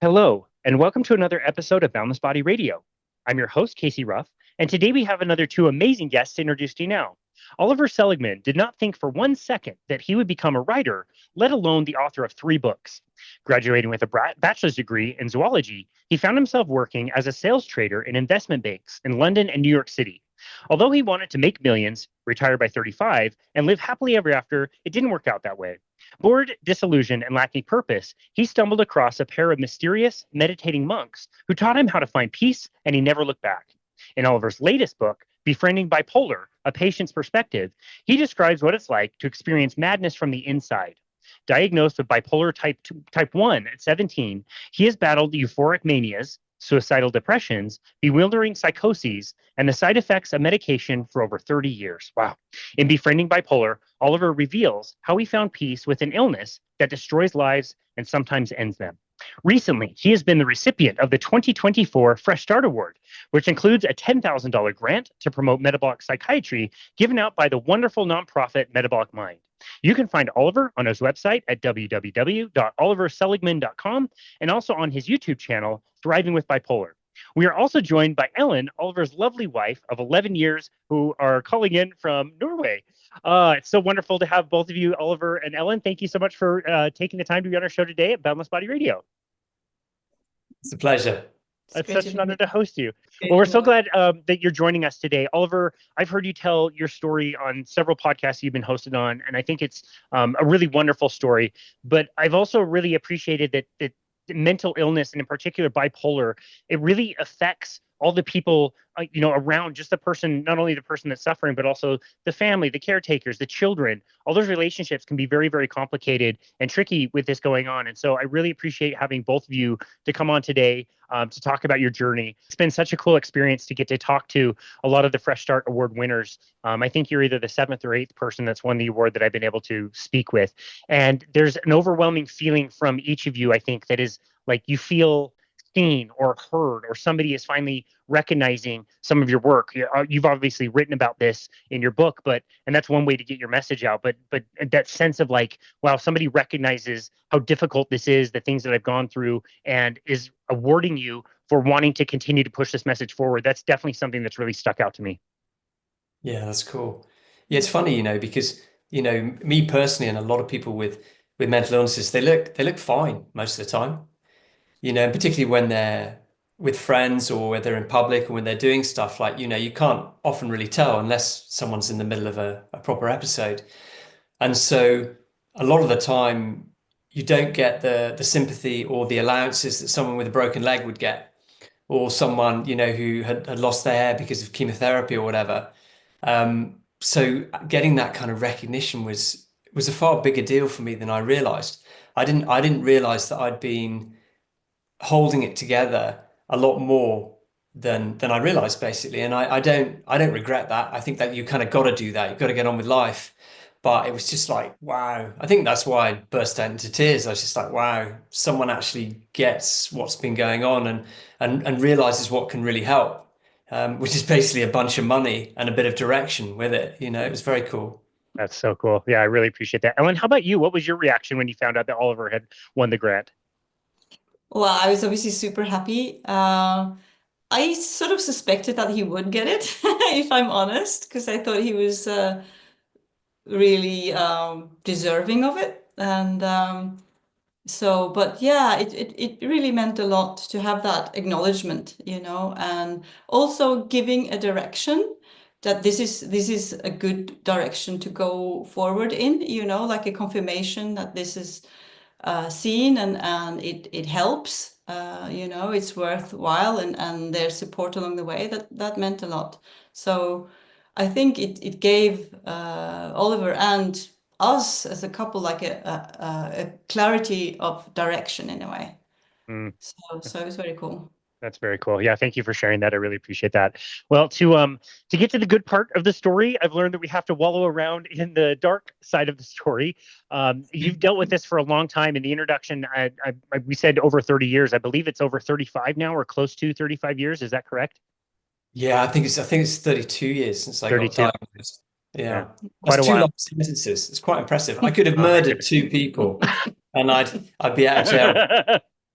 Hello, and welcome to another episode of Boundless Body Radio. I'm your host, Casey Ruff, and today we have another two amazing guests to introduce to you now. Oliver Seligman did not think for 1 second that he would become a writer, let alone the author of 3 books. Graduating with a bachelor's degree in zoology, he found himself working as a sales trader in investment banks in London and New York City. Although he wanted to make millions, retire by 35, and live happily ever after, it didn't work out that way. Bored, disillusioned, and lacking purpose, he stumbled across a pair of mysterious, meditating monks who taught him how to find peace, and he never looked back. In Oliver's latest book, Befriending Bipolar, A Patient's Perspective, he describes what it's like to experience madness from the inside. Diagnosed with bipolar type 1 at 17, he has battled euphoric manias, suicidal depressions, bewildering psychoses, and the side effects of medication for over 30 years. Wow. In Befriending Bipolar, Oliver reveals how he found peace with an illness that destroys lives and sometimes ends them. Recently, he has been the recipient of the 2024 Fresh Start Award, which includes a $10,000 grant to promote metabolic psychiatry given out by the wonderful nonprofit Metabolic Mind. You can find Oliver on his website at www.oliverseligman.com and also on his YouTube channel, Thriving with Bipolar. We are also joined by Ellen, Oliver's lovely wife of 11 years, who are calling in from Norway. It's so wonderful to have both of you, Oliver and Ellen. Thank you so much for taking the time to be on our show today at Boundless Body Radio. It's a pleasure. It's such an honor to host you. Well, we're so glad that you're joining us today. Oliver, I've heard you tell your story on several podcasts you've been hosted on, and I think it's a really wonderful story. But I've also really appreciated that mental illness, and in particular bipolar, it really affects all the people around just the person, not only the person that's suffering, but also the family, the caretakers, the children. All those relationships can be very, very complicated and tricky with this going on. And so I really appreciate having both of you to come on today to talk about your journey. It's been such a cool experience to get to talk to a lot of the Fresh Start Award winners. I think you're either the 7th or 8th person that's won the award that I've been able to speak with. And there's an overwhelming feeling from each of you, I think, that is like you feel seen or heard, or somebody is finally recognizing some of your work. You've obviously written about this in your book, and that's one way to get your message out. But that sense of like, wow, somebody recognizes how difficult this is, the things that I've gone through, and is awarding you for wanting to continue to push this message forward. That's definitely something that's really stuck out to me. Yeah, that's cool. Yeah, it's funny, because me personally, and a lot of people with mental illnesses, they look fine most of the time. Particularly when they're with friends or when they're in public or when they're doing stuff like, you can't often really tell unless someone's in the middle of a proper episode. And so a lot of the time you don't get the sympathy or the allowances that someone with a broken leg would get, or someone, who had lost their hair because of chemotherapy or whatever. So getting that kind of recognition was a far bigger deal for me than I realized. I didn't realize that I'd been holding it together a lot more than I realized, basically. And I don't regret that. I think that you kind of got to do that. You've got to get on with life. But it was just like, wow. I think that's why I burst out into tears. I was just like, wow, someone actually gets what's been going on and realizes what can really help, which is basically a bunch of money and a bit of direction with it. It was very cool. That's so cool. Yeah, I really appreciate that. Ellen, how about you? What was your reaction when you found out that Oliver had won the grant? Well, I was obviously super happy. I sort of suspected that he would get it, if I'm honest, because I thought he was really deserving of it. And but yeah, it really meant a lot to have that acknowledgement, and also giving a direction that this is a good direction to go forward in, like a confirmation that this is seen and it helps, it's worthwhile, and their support along the way, that meant a lot. So I think it gave Oliver and us as a couple like a clarity of direction in a way. So it was very cool. That's very cool. Yeah, thank you for sharing that. I really appreciate that. Well, to get to the good part of the story, I've learned that we have to wallow around in the dark side of the story. You've dealt with this for a long time. In the introduction, we said over 30 years. I believe it's over 35 now, or close to 35 years. Is that correct? Yeah, I think it's 32 years since I got diagnosed. Yeah. Quite That's a while. 2 long sentences. It's quite impressive. I could have murdered 2 people and I'd be out of jail.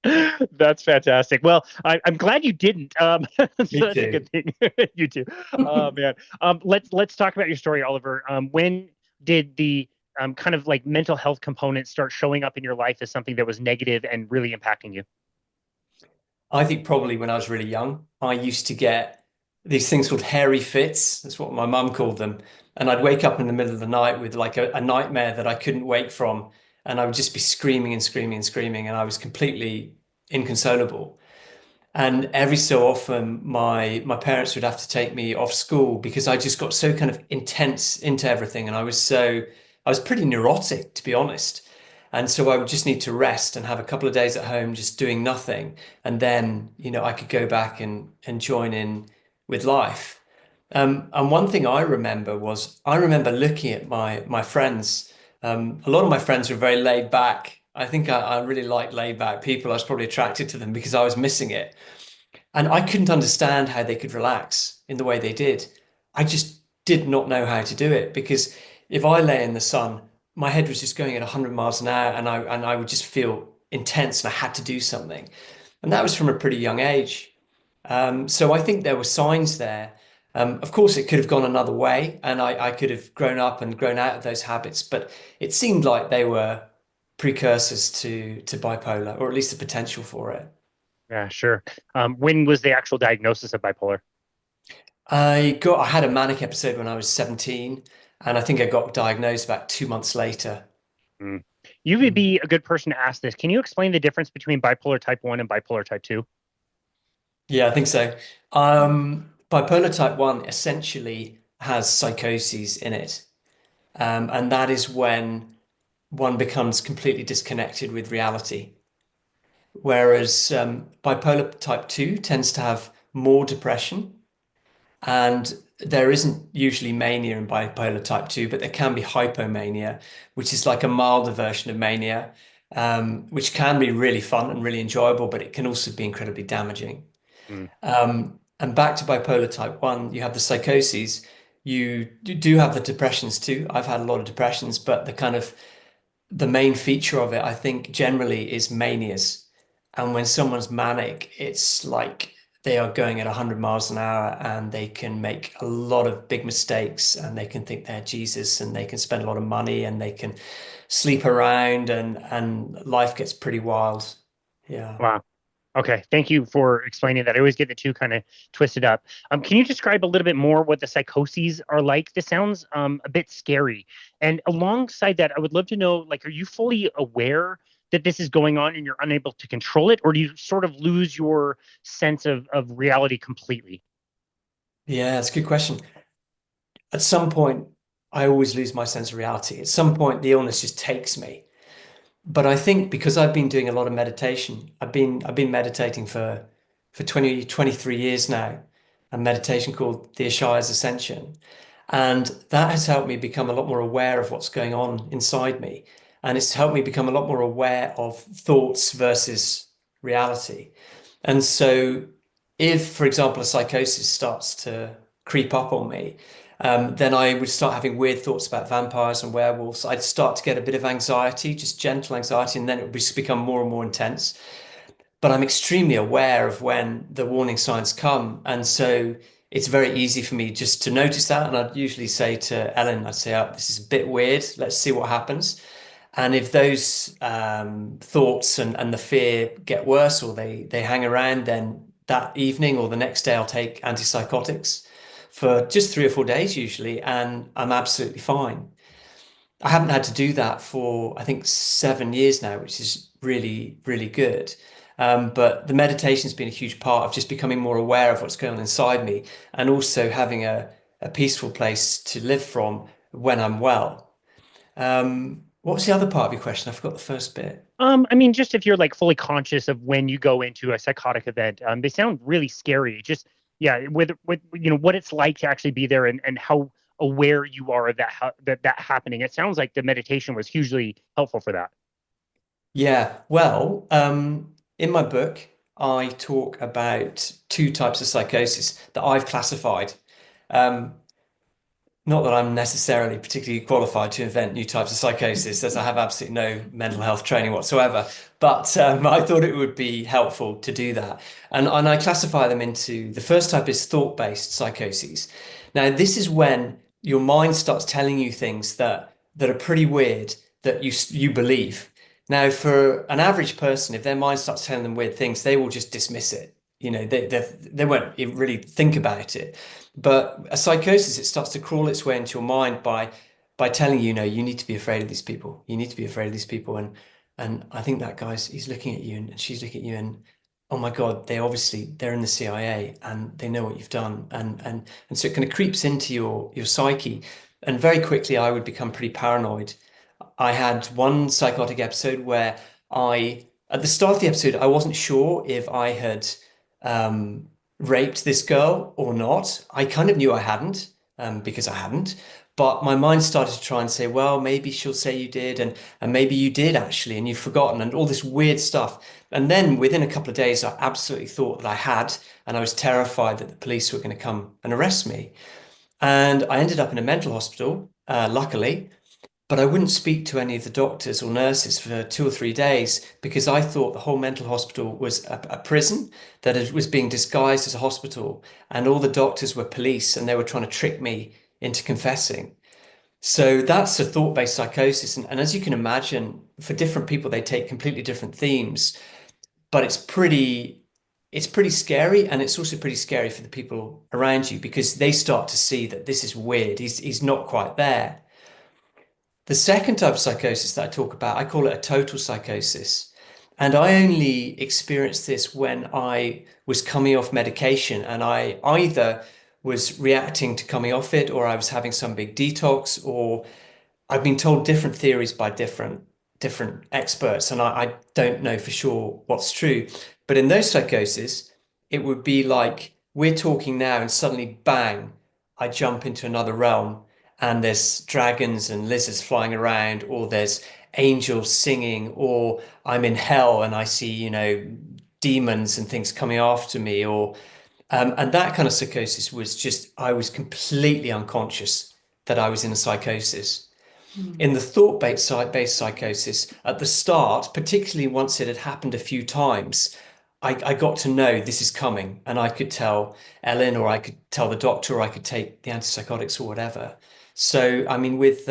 That's fantastic. Well, I'm glad you didn't. Me So that's a too. good thing. You too. Oh man. Let's talk about your story, Oliver. When did the kind of like mental health component start showing up in your life as something that was negative and really impacting you? I think probably when I was really young, I used to get these things called hairy fits. That's what my mum called them. And I'd wake up in the middle of the night with like a nightmare that I couldn't wake from. And I would just be screaming and screaming and screaming. And I was completely inconsolable. And every so often, my parents would have to take me off school because I just got so kind of intense into everything, and I was pretty neurotic, to be honest. And so I would just need to rest and have a couple of days at home just doing nothing, and then I could go back and join in with life. And one thing I remember was I remember looking at my friends. A lot of my friends were very laid back. I think I really like laid back people. I was probably attracted to them because I was missing it. And I couldn't understand how they could relax in the way they did. I just did not know how to do it because if I lay in the sun, my head was just going at 100 miles an hour and I would just feel intense and I had to do something. And that was from a pretty young age. So I think there were signs there. Of course, it could have gone another way and I could have grown up and grown out of those habits, but it seemed like they were precursors to bipolar, or at least the potential for it. Yeah, sure. When was the actual diagnosis of bipolar? I had a manic episode when I was 17, and I think I got diagnosed about 2 months later. Mm. You would Mm. be a good person to ask this. Can you explain the difference between bipolar type 1 and bipolar type 2? Yeah, I think so. Bipolar type 1 essentially has psychoses in it. And that is when one becomes completely disconnected with reality. Whereas bipolar type 2 tends to have more depression. And there isn't usually mania in bipolar type 2, but there can be hypomania, which is like a milder version of mania, which can be really fun and really enjoyable, but it can also be incredibly damaging. Mm. And back to bipolar type 1, you have the psychoses. You do have the depressions too. I've had a lot of depressions, but the main feature of it, I think, generally is manias. And when someone's manic, it's like they are going at 100 miles an hour and they can make a lot of big mistakes and they can think they're Jesus and they can spend a lot of money and they can sleep around and life gets pretty wild. Yeah. Wow. Okay. Thank you for explaining that. I always get the two kind of twisted up. Can you describe a little bit more what the psychoses are like? This sounds a bit scary. And alongside that, I would love to know, like, are you fully aware that this is going on and you're unable to control it, or do you sort of lose your sense of reality completely? Yeah, that's a good question. At some point, I always lose my sense of reality. At some point, the illness just takes me. But I think because I've been doing a lot of meditation, I've been meditating for 23 years now, a meditation called the Ashire's Ascension. And that has helped me become a lot more aware of what's going on inside me. And it's helped me become a lot more aware of thoughts versus reality. And so if, for example, a psychosis starts to creep up on me, then I would start having weird thoughts about vampires and werewolves. I'd start to get a bit of anxiety, just gentle anxiety, and then it would just become more and more intense. But I'm extremely aware of when the warning signs come. And so it's very easy for me just to notice that. And I'd usually say to Ellen, I'd say, oh, this is a bit weird. Let's see what happens. And if those thoughts and the fear get worse or they hang around, then that evening or the next day I'll take antipsychotics for just 3 or 4 days usually, and I'm absolutely fine. I haven't had to do that for I think 7 years now, which is really, really good. But the meditation's been a huge part of just becoming more aware of what's going on inside me and also having a peaceful place to live from when I'm well. What was the other part of your question? I forgot the first bit. I mean, just if you're like fully conscious of when you go into a psychotic event, they sound really scary. Just yeah, with what it's like to actually be there and how aware you are of that happening. It sounds like the meditation was hugely helpful for that. Yeah, well, in my book, I talk about two types of psychosis that I've classified. Um, not that I'm necessarily particularly qualified to invent new types of psychosis, as I have absolutely no mental health training whatsoever. But I thought it would be helpful to do that. And I classify them into, the first type is thought-based psychoses. Now, this is when your mind starts telling you things that are pretty weird that you believe. Now, for an average person, if their mind starts telling them weird things, they will just dismiss it. You know, they won't really think about it. But a psychosis, it starts to crawl its way into your mind by telling you, you know, you need to be afraid of these people. You need to be afraid of these people. And I think that he's looking at you and she's looking at you and oh my God, they're in the CIA and they know what you've done. And so it kind of creeps into your psyche. And very quickly I would become pretty paranoid. I had one psychotic episode where at the start of the episode, I wasn't sure if I had raped this girl or not. I kind of knew I hadn't, because I hadn't. But my mind started to try and say, well, maybe she'll say you did, and maybe you did actually, and you've forgotten, and all this weird stuff. And then within a couple of days, I absolutely thought that I had, and I was terrified that the police were going to come and arrest me. And I ended up in a mental hospital, luckily. But I wouldn't speak to any of the doctors or nurses for 2 or 3 days because I thought the whole mental hospital was a prison, that it was being disguised as a hospital, and all the doctors were police and they were trying to trick me into confessing. So that's a thought-based psychosis. And as you can imagine, for different people, they take completely different themes, but it's pretty scary. And it's also pretty scary for the people around you because they start to see that this is weird. He's not quite there. The second type of psychosis that I talk about, I call it a total psychosis. And I only experienced this when I was coming off medication and I either was reacting to coming off it or I was having some big detox, or I've been told different theories by different experts, and I don't know for sure what's true. But in those psychoses, it would be like we're talking now and suddenly bang, I jump into another realm and there's dragons and lizards flying around, or there's angels singing, or I'm in hell and I see, you know, demons and things coming after me, or and that kind of psychosis was just, I was completely unconscious that I was in a psychosis. In the thought-based psychosis, at the start, particularly once it had happened a few times, I got to know this is coming, and I could tell Ellen, or I could tell the doctor, or I could take the antipsychotics or whatever. So, I mean, with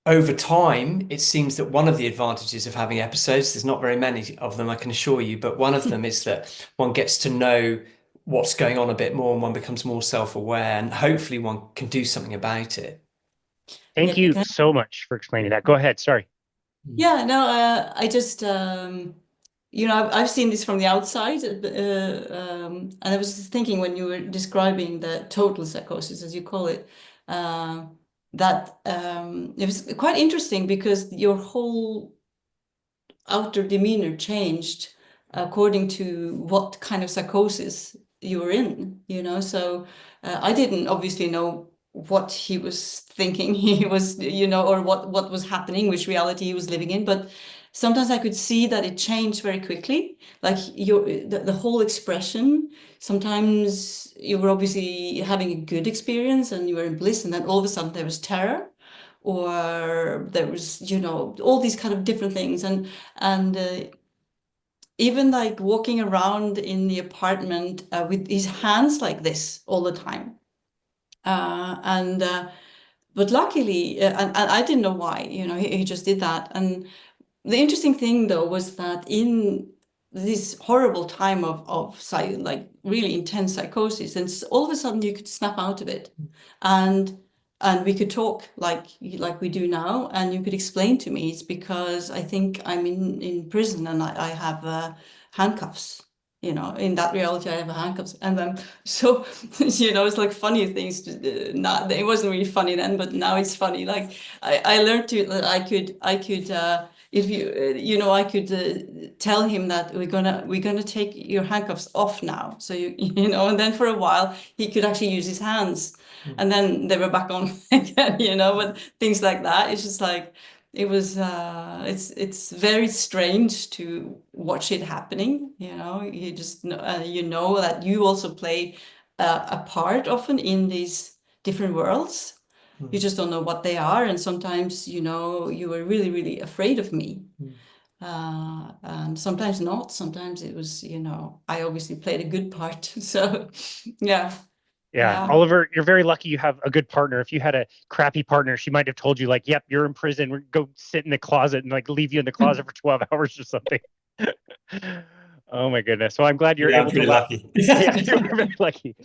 over time, it seems that one of the advantages of having episodes, there's not very many of them, I can assure you, but one of them is that one gets to know what's going on a bit more and one becomes more self-aware, and hopefully one can do something about it. Thank you so much for explaining that. Go ahead. Sorry. Yeah, no, I just, you know, I've seen this from the outside, and I was thinking when you were describing the total psychosis, as you call it, that it was quite interesting because your whole outer demeanor changed according to what kind of psychosis you were in, you know. So I didn't obviously know what he was thinking he was, you know, or what was happening, which reality he was living in, but sometimes I could see that it changed very quickly, like the whole expression. Sometimes you were obviously having a good experience and you were in bliss, and then all of a sudden there was terror, or there was, you know, all these kind of different things, and even like walking around in the apartment with his hands like this all the time. But luckily, and I didn't know why, you know, he just did that. And the interesting thing though was that in this horrible time of like really intense psychosis, and all of a sudden you could snap out of it, and we could talk like we do now, and you could explain to me it's because I think I'm in prison and I have handcuffs. You know, in that reality, I have handcuffs, and then so you know, it's like funny things. Not it wasn't really funny then, but now it's funny. Like I learned to that I could if you you know, I could tell him that we're gonna take your handcuffs off now, so you know, and then for a while he could actually use his hands, and then they were back on again, you know. But things like that, it's just like it was it's very strange to watch it happening, you know. You just know, you know that you also play a part often in these different worlds. You just don't know what they are. And sometimes, you know, you were really, really afraid of me. And sometimes not. Sometimes it was, you know, I obviously played a good part. So, yeah. Yeah, Oliver, you're very lucky you have a good partner. If you had a crappy partner, she might have told you like, "Yep, you're in prison. Go sit in the closet," and like leave you in the closet for 12 hours or something. Oh my goodness. So I'm glad you're Yeah, I'm able to pretty lucky. Yeah, you're very lucky.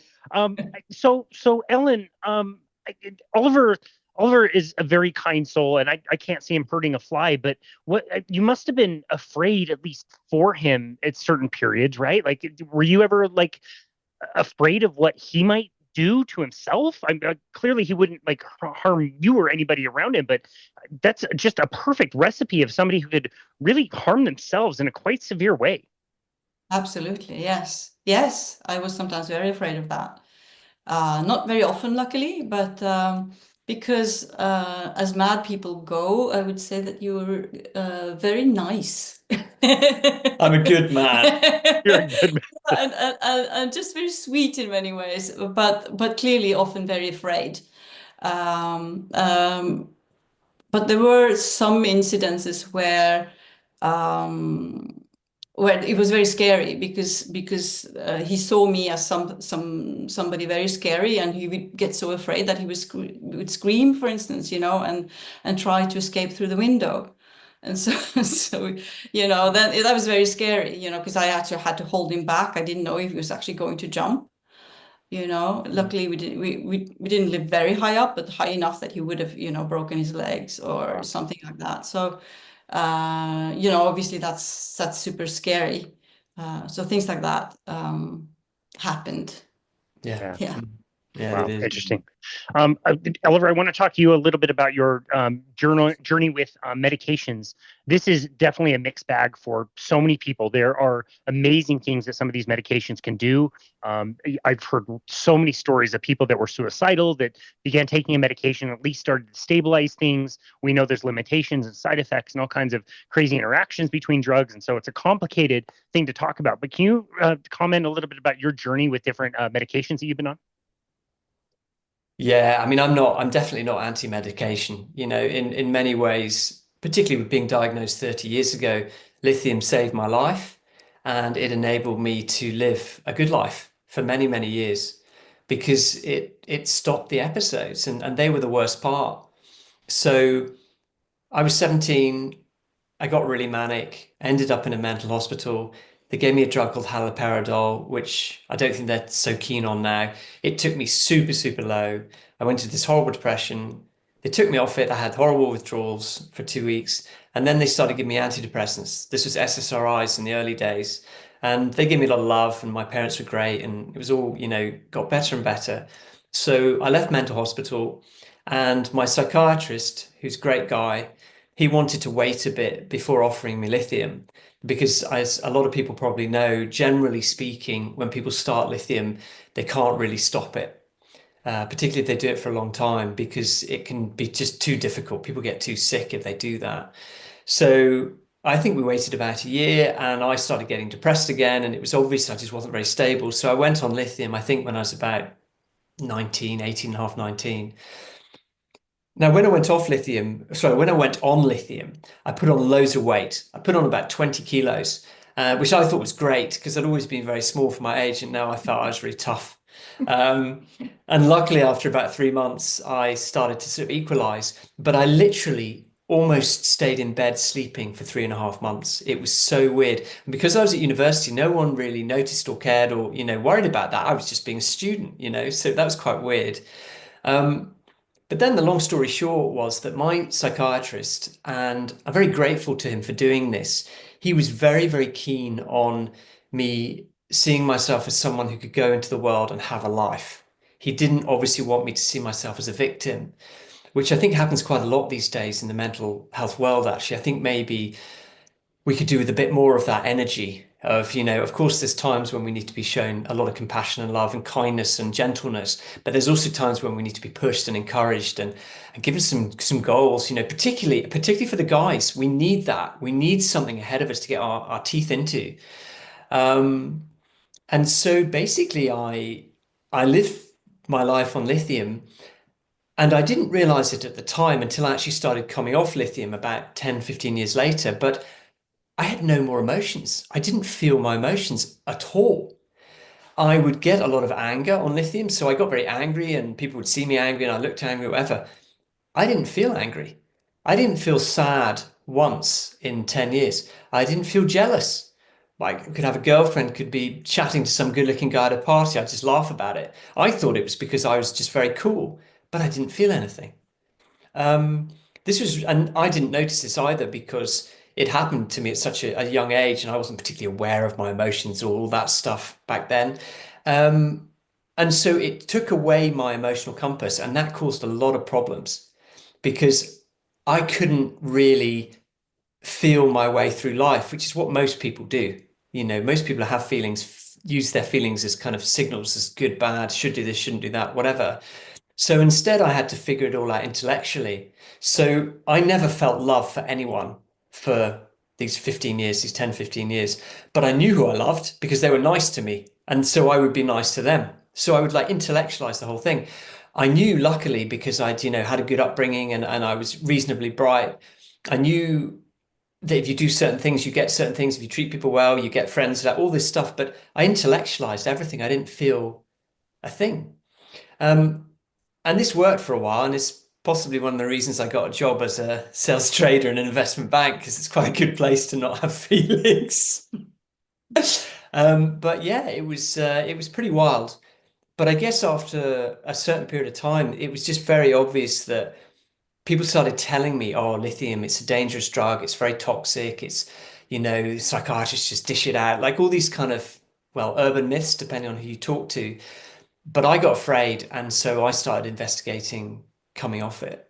So Ellen, Oliver is a very kind soul, and I can't see him hurting a fly. But what you must have been afraid, at least for him, at certain periods, right? Like, were you ever like afraid of what he might do to himself? Clearly he wouldn't like harm you or anybody around him, but that's just a perfect recipe of somebody who could really harm themselves in a quite severe way. Absolutely. Yes. Yes. I was sometimes very afraid of that. Not very often, luckily, but because as mad people go, I would say that you were very nice. I'm a good man. You're a good man. And just very sweet in many ways, but clearly often very afraid. Um, um, but there were some incidences where it was very scary because he saw me as somebody very scary, and he would get so afraid that he would scream, for instance, you know, and try to escape through the window. And so, so you know, then that was very scary, you know, because I actually had to hold him back. I didn't know if he was actually going to jump. You know, luckily we didn't live very high up, but high enough that he would have, you know, broken his legs or Wow. something like that. So, you know, obviously that's super scary. So things like that happened. Yeah. Yeah. Yeah, Wow, it is. interesting. Oliver, I want to talk to you a little bit about your journey with medications. This is definitely a mixed bag for so many people. There are amazing things that some of these medications can do. I've heard so many stories of people that were suicidal that began taking a medication, at least started to stabilize things. We know there's limitations and side effects and all kinds of crazy interactions between drugs. And so it's a complicated thing to talk about. But can you comment a little bit about your journey with different medications that you've been on? Yeah, I mean, I'm definitely not anti-medication. You know, in many ways, particularly with being diagnosed 30 years ago, lithium saved my life and it enabled me to live a good life for many, many years because it stopped the episodes and they were the worst part. So I was 17. I got really manic, ended up in a mental hospital. They gave me a drug called haloperidol, which I don't think they're so keen on now. It took me super, super low. I went into this horrible depression. They took me off it. I had horrible withdrawals for 2 weeks. And then they started giving me antidepressants. This was SSRIs in the early days. And they gave me a lot of love, and my parents were great. And it was all, you know, got better and better. So I left mental hospital, and my psychiatrist, who's a great guy, he wanted to wait a bit before offering me lithium because, as a lot of people probably know, generally speaking, when people start lithium, they can't really stop it, particularly if they do it for a long time, because it can be just too difficult. People get too sick if they do that. So I think we waited about a year and I started getting depressed again, and it was obvious I just wasn't very stable. So I went on lithium, I think, when I was about 19, 18 and a half, 19. Now, when I went off lithium, sorry, when I went on lithium, I put on loads of weight. I put on about 20 kilos, which I thought was great because I'd always been very small for my age, and now I felt I was really tough. And luckily, after about 3 months, I started to sort of equalize, but I literally almost stayed in bed sleeping for 3.5 months. It was so weird. And because I was at university, no one really noticed or cared or, you know, worried about that. I was just being a student, you know, so that was quite weird. But then the long story short was that my psychiatrist, and I'm very grateful to him for doing this, he was very, very keen on me seeing myself as someone who could go into the world and have a life. He didn't obviously want me to see myself as a victim, which I think happens quite a lot these days in the mental health world, actually. I think maybe we could do with a bit more of that energy of, you know, of course, there's times when we need to be shown a lot of compassion and love and kindness and gentleness, but there's also times when we need to be pushed and encouraged and given some goals, you know, particularly for the guys. We need that. We need something ahead of us to get our teeth into. And so basically I live my life on lithium, And I didn't realize it at the time until I actually started coming off lithium about 10, 15 years later. But I had no more emotions. I didn't feel my emotions at all. I would get a lot of anger on lithium. So I got very angry and people would see me angry and I looked angry, whatever. I didn't feel angry. I didn't feel sad once in 10 years. I didn't feel jealous. Like I could have a girlfriend, could be chatting to some good looking guy at a party. I'd just laugh about it. I thought it was because I was just very cool, but I didn't feel anything. Um, this was, and I didn't notice this either because it happened to me at such a young age, and I wasn't particularly aware of my emotions or all that stuff back then. Um, and so it took away my emotional compass, and that caused a lot of problems because I couldn't really feel my way through life, which is what most people do. You know, most people have feelings, use their feelings as kind of signals as good, bad, should do this, shouldn't do that, whatever. So instead, I had to figure it all out intellectually. So I never felt love for anyone for these 15 years, these 10, 15 years. But I knew who I loved because they were nice to me. And so I would be nice to them. So I would like intellectualize the whole thing. I knew, luckily, because I'd, had a good upbringing and I was reasonably bright. I knew that if you do certain things, you get certain things. If you treat people well, you get friends, like all this stuff. But I intellectualized everything. I didn't feel a thing. Um, and this worked for a while, and it's possibly one of the reasons I got a job as a sales trader in an investment bank, because it's quite a good place to not have feelings. But yeah, it was pretty wild. But I guess after a certain period of time, it was just very obvious that people started telling me, "Oh, lithium, it's a dangerous drug. It's very toxic. It's, psychiatrists just dish it out." Like all these kind of, well, urban myths, depending on who you talk to. But I got afraid, and so I started investigating coming off it.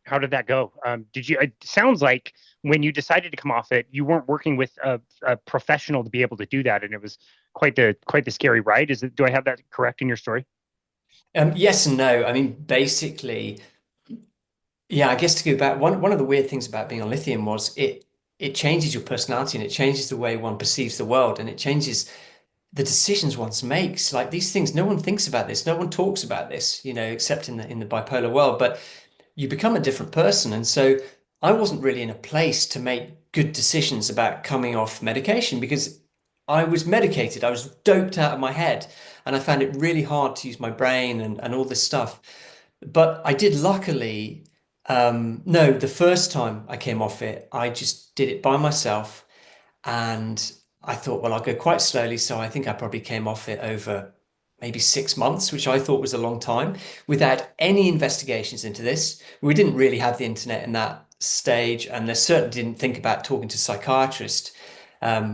How did that go? It sounds like when you decided to come off it, you weren't working with a professional to be able to do that, and it was quite the scary ride. Do I have that correct in your story? Yes and no. I mean, basically, yeah, I guess to go back, one of the weird things about being on lithium was it changes your personality and it changes the way one perceives the world and it changes the decisions one makes. Like these things, no one thinks about this, no one talks about this, except in the bipolar world. But you become a different person. And so I wasn't really in a place to make good decisions about coming off medication because I was medicated. I was doped out of my head and I found it really hard to use my brain and all this stuff. But I did luckily, no, the first time I came off it, I just did it by myself. And I thought, well, I'll go quite slowly. So I think I probably came off it over maybe 6 months, which I thought was a long time, without any investigations into this. We didn't really have the internet in that stage, and they certainly didn't think about talking to psychiatrists,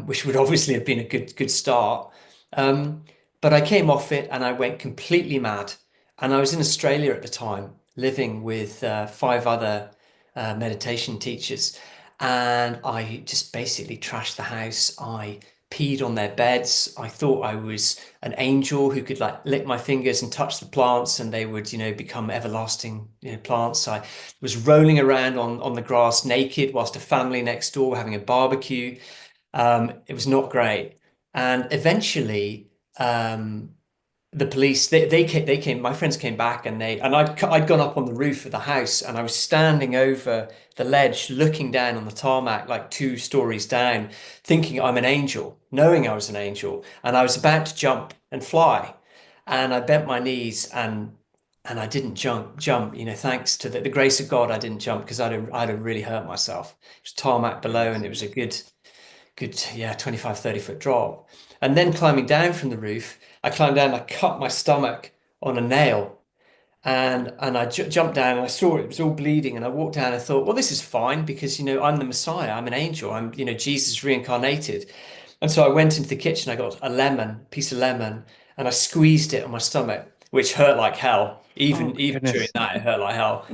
which would obviously have been a good start. But I came off it and I went completely mad. And I was in Australia at the time, living with 5 other meditation teachers. And I just basically trashed the house. I peed on their beds. I thought I was an angel who could like lick my fingers and touch the plants and they would, become everlasting, plants. I was rolling around on the grass naked whilst a family next door were having a barbecue. It was not great. And eventually, the police they came, my friends came back and I'd gone up on the roof of the house and I was standing over the ledge looking down on the tarmac like 2 stories down, thinking I'm an angel, knowing I was an angel, and I was about to jump and fly, and I bent my knees and I didn't jump, thanks to the grace of God. I didn't jump because I'd have really hurt myself. It was tarmac below and it was a good, yeah, 25, 30 foot drop. And then climbing down from the roof, I climbed down, I cut my stomach on a nail and I jumped down and I saw it was all bleeding. And I walked down and thought, well, this is fine because, I'm the Messiah. I'm an angel. I'm, Jesus reincarnated. And so I went into the kitchen, I got a piece of lemon, and I squeezed it on my stomach, which hurt like hell. Even during that, it hurt like hell.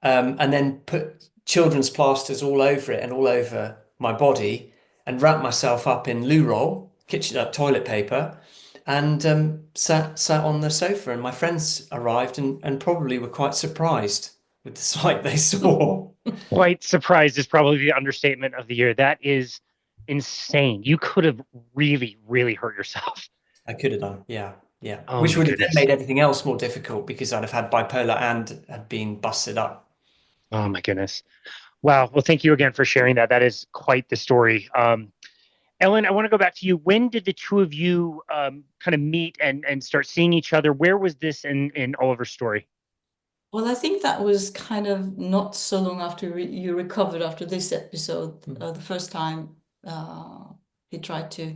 And then put children's plasters all over it and all over my body and wrapped myself up in loo roll, kitchen toilet paper, and sat on the sofa. And my friends arrived and probably were quite surprised with the sight they saw. Quite surprised is probably the understatement of the year. That is insane. You could have really, really hurt yourself. I could have done, yeah. Yeah, Oh which my would have then goodness. made everything else more difficult because I'd have had bipolar and had been busted up. Oh my goodness. Wow. Well, thank you again for sharing that. That is quite the story. Ellen, I want to go back to you. When did the two of you kind of meet and start seeing each other? Where was this in Oliver's story? Well, I think that was kind of not so long after you recovered after this episode. The first time he tried to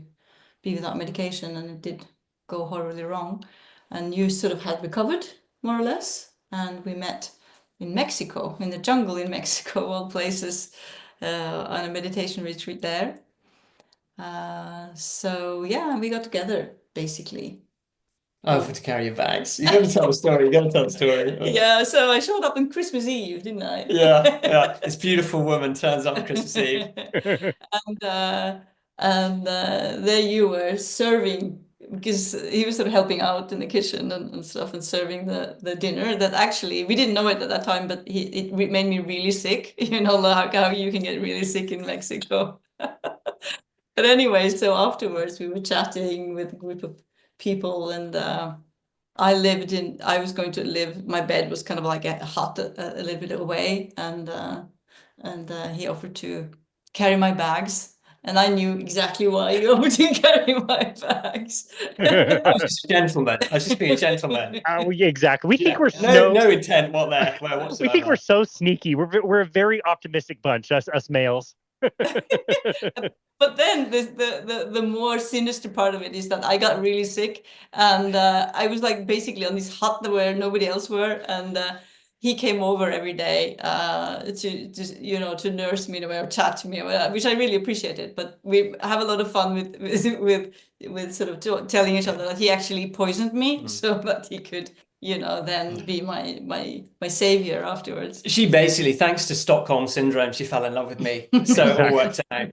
be without medication, and it did go horribly wrong. And you sort of had recovered, more or less. And we met in Mexico, in the jungle in Mexico, all places, on a meditation retreat there. So yeah, we got together basically. Oh, for to carry your bags. You got to tell the story. You got to tell the story. Yeah, so I showed up on Christmas Eve, didn't I? Yeah. This beautiful woman turns up on Christmas Eve. And there you were serving, because he was sort of helping out in the kitchen and stuff, and serving the dinner that actually we didn't know it at that time, but it made me really sick. You know, like how you can get really sick in Mexico. But anyway, so afterwards we were chatting with a group of people, and I was going to live, my bed was kind of like a hut a little bit away, and he offered to carry my bags, and I knew exactly why he offered to carry my bags. I was just a gentleman. I was just being a gentleman. Yeah, exactly. We think we're No intent we think we're whatsoever. so sneaky. We're a very optimistic bunch, us males. But then the more sinister part of it is that I got really sick, and I was like basically on this hut where nobody else were, and he came over every day to nurse me in a way or chat to me, which I really appreciated. But we have a lot of fun with sort of telling each other that he actually poisoned me so that he could then be my savior afterwards. She basically, thanks to Stockholm syndrome, she fell in love with me. So it all worked out.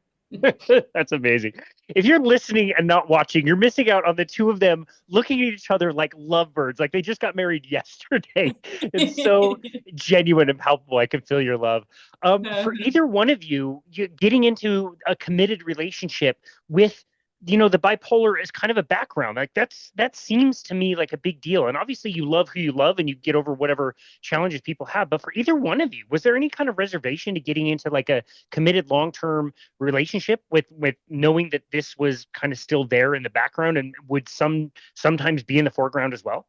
That's amazing. If you're listening and not watching, you're missing out on the two of them looking at each other like lovebirds, like they just got married yesterday. It's so genuine and palpable. I can feel your love. For either one of you, getting into a committed relationship with the bipolar is kind of a background. Like that seems to me like a big deal. And obviously you love who you love and you get over whatever challenges people have. But for either one of you, was there any kind of reservation to getting into like a committed long-term relationship with knowing that this was kind of still there in the background and would sometimes be in the foreground as well?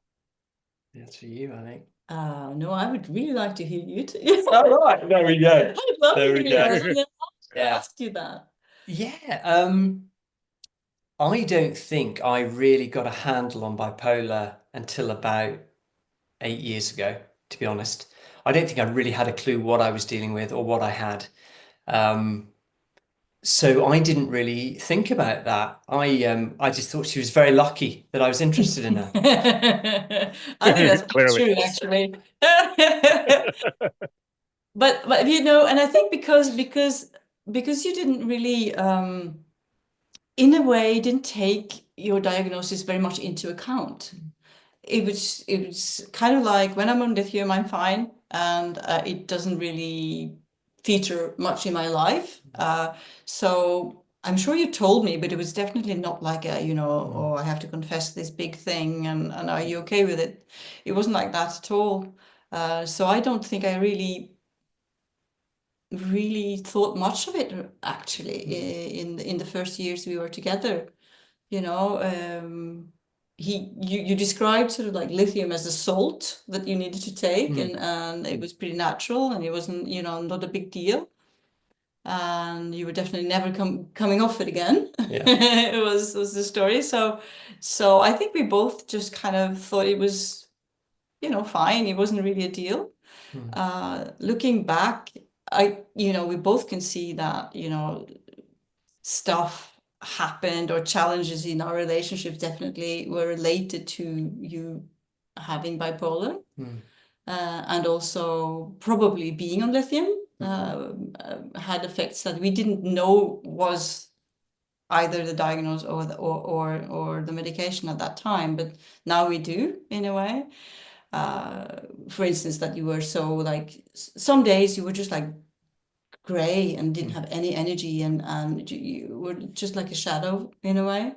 That's for you, I think. No, I would really like to hear you too. All right, there we go. I'd love There to we hear go. you. I asked you that. Yeah, I don't think I really got a handle on bipolar until about 8 years ago, to be honest. I don't think I really had a clue what I was dealing with or what I had. So I didn't really think about that. I just thought she was very lucky that I was interested in her. I think that's Clearly. true, actually. But and I think because you didn't really in a way didn't take your diagnosis very much into account. It was kind of like, when I'm on lithium, I'm fine, and it doesn't really feature much in my life. So I'm sure you told me, but it was definitely not like oh, I have to confess this big thing, and are you okay with it? It wasn't like that at all. So I don't think I really thought much of it, actually, in the first years we were together. You described sort of like lithium as a salt that you needed to take, and it was pretty natural, and it wasn't not a big deal, and you were definitely never coming off it again. It was the story. So I think we both just kind of thought it was fine. It wasn't really a deal. Looking back, we both can see that stuff happened, or challenges in our relationship definitely were related to you having bipolar, and also probably being on lithium had effects that we didn't know was either the diagnosis or the medication at that time, but now we do, in a way. For instance, that you were so like, some days you were just like gray and didn't have any energy, and you were just like a shadow, in a way.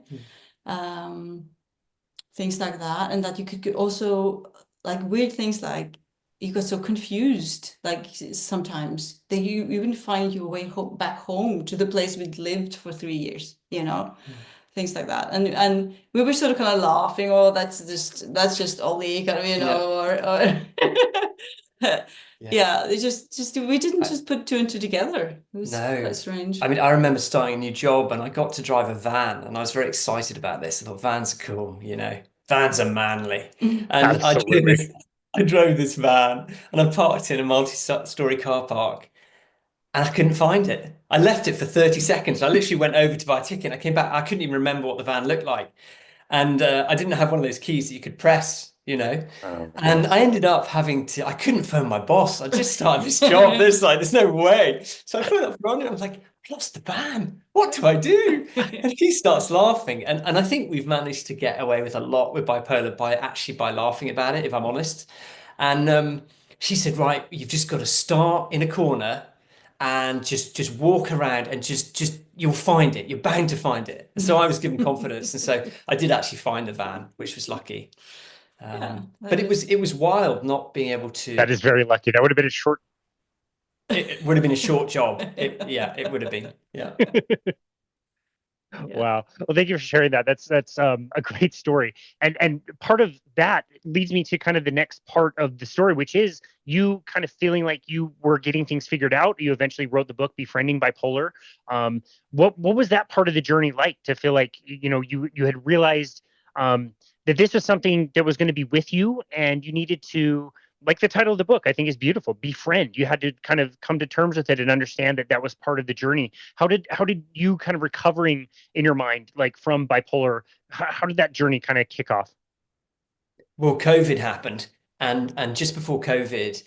things like that, and that you could also like weird things like you got so confused like sometimes that you even find your way back home to the place we'd lived for 3 years, things like that. And we were sort of kind of laughing, oh, that's just Ollie kind of, or Yeah. it's just we didn't I, just put two and two together. It was quite no. strange. I mean, I remember starting a new job and I got to drive a van and I was very excited about this. I thought vans are cool, vans are manly. And Absolutely. I drove this van and I parked in a multi-story car park and I couldn't find it. I left it for 30 seconds. I literally went over to buy a ticket. And I came back. I couldn't even remember what the van looked like. And I didn't have one of those keys that you could press. Oh And goodness. I ended up I couldn't phone my boss. I just started this job. There's no way. So I phoned up Ron and I was like, I lost the van. What do I do? And he starts laughing. And I think we've managed to get away with a lot with bipolar by laughing about it, if I'm honest. And she said, right, you've just got to start in a corner and just walk around and just you'll find it. You're bound to find it. So I was given confidence. And so I did actually find the van, which was lucky. But it was wild not being able That to. is very lucky. That would have been a short. It would have been a short job. It would have been. Yeah. Wow. Well, thank you for sharing that. That's a great story. And part of that leads me to kind of the next part of the story, which is you kind of feeling like you were getting things figured out. You eventually wrote the book Befriending Bipolar. What was that part of the journey like to feel like you had realized that this was something that was going to be with you and you needed to, like the title of the book, I think is beautiful. Befriend. You had to kind of come to terms with it and understand that that was part of the journey. How did you kind of recovering in your mind, like from bipolar, how did that journey kind of kick off? Well, COVID happened, and just before COVID,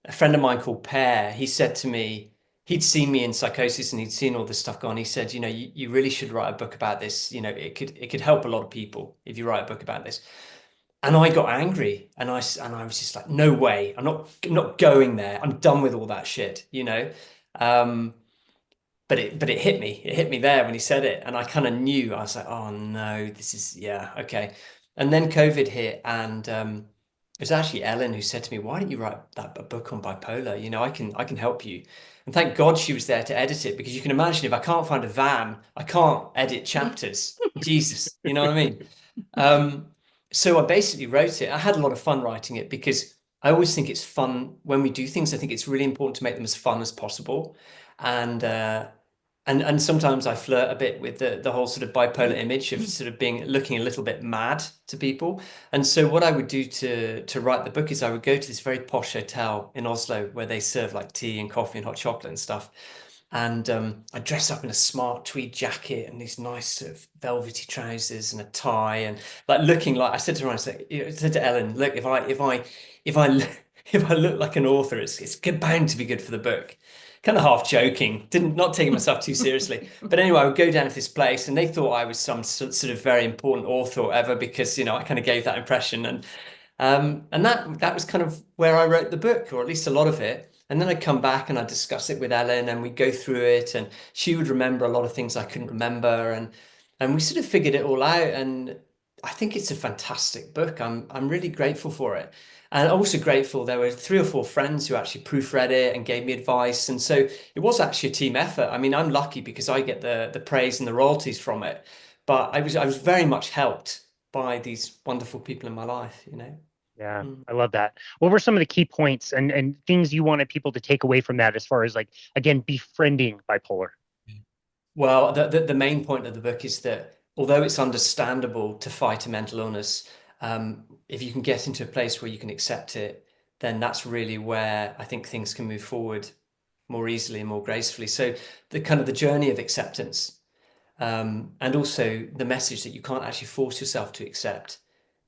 a friend of mine called Pear, he said to me, he'd seen me in psychosis and he'd seen all this stuff going. He said, you really should write a book about this. It could help a lot of people if you write a book about this. And I got angry and I was just like, no way, I'm not going there. I'm done with all that shit. Um, but it hit me. It hit me there when he said it, and I kind of knew. I was like, oh no, this is yeah, okay. And then COVID hit, and it was actually Ellen who said to me, "Why don't you write a book on bipolar? I can help you." And thank God she was there to edit it, because you can imagine if I can't find a van, I can't edit chapters. Jesus, you know what I mean? Um, so I basically wrote it. I had a lot of fun writing it because I always think it's fun when we do things. I think it's really important to make them as fun as possible. And and sometimes I flirt a bit with the whole sort of bipolar image of sort of looking a little bit mad to people. And so what I would do to write the book is I would go to this very posh hotel in Oslo where they serve like tea and coffee and hot chocolate and stuff. And I dress up in a smart tweed jacket and these nice sort of velvety trousers and a tie, and like looking like, I said to her, I said to Ellen, look, if I if I look like an author, it's bound to be good for the book. Kind of half joking, didn't not taking myself too seriously. But anyway, I would go down to this place and they thought I was some sort of very important author or whatever, because I kind of gave that impression. And that was kind of where I wrote the book, or at least a lot of it. And then I'd come back and I'd discuss it with Ellen and we'd go through it, and she would remember a lot of things I couldn't remember, and we sort of figured it all out. And I think it's a fantastic book. I'm really grateful for it. And also grateful there were 3 or 4 friends who actually proofread it and gave me advice. And so it was actually a team effort. I mean, I'm lucky because I get the praise and the royalties from it. But I was very much helped by these wonderful people in my life. Yeah, Mm. I love that. What were some of the key points and things you wanted people to take away from that as far as, like, again, befriending bipolar? Well, the main point of the book is that although it's understandable to fight a mental illness, if you can get into a place where you can accept it, then that's really where I think things can move forward more easily and more gracefully. So the kind of the journey of acceptance, and also the message that you can't actually force yourself to accept.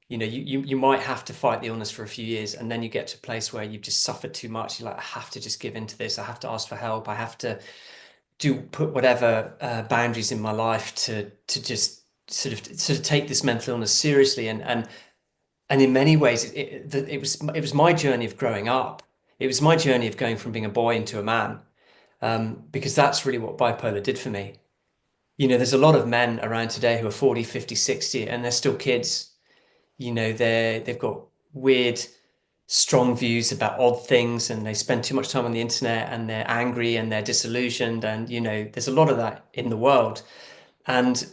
You might have to fight the illness for a few years, and then you get to a place where you've just suffered too much. You're like, I have to just give into this. I have to ask for help. I have to put whatever boundaries in my life to just sort of take this mental illness seriously. And in many ways, it was my journey of growing up. It was my journey of going from being a boy into a man, because that's really what bipolar did for me. There's a lot of men around today who are 40, 50, 60, and they're still kids. they've got weird, strong views about odd things, and they spend too much time on the internet, and they're angry and they're disillusioned, and there's a lot of that in the world. And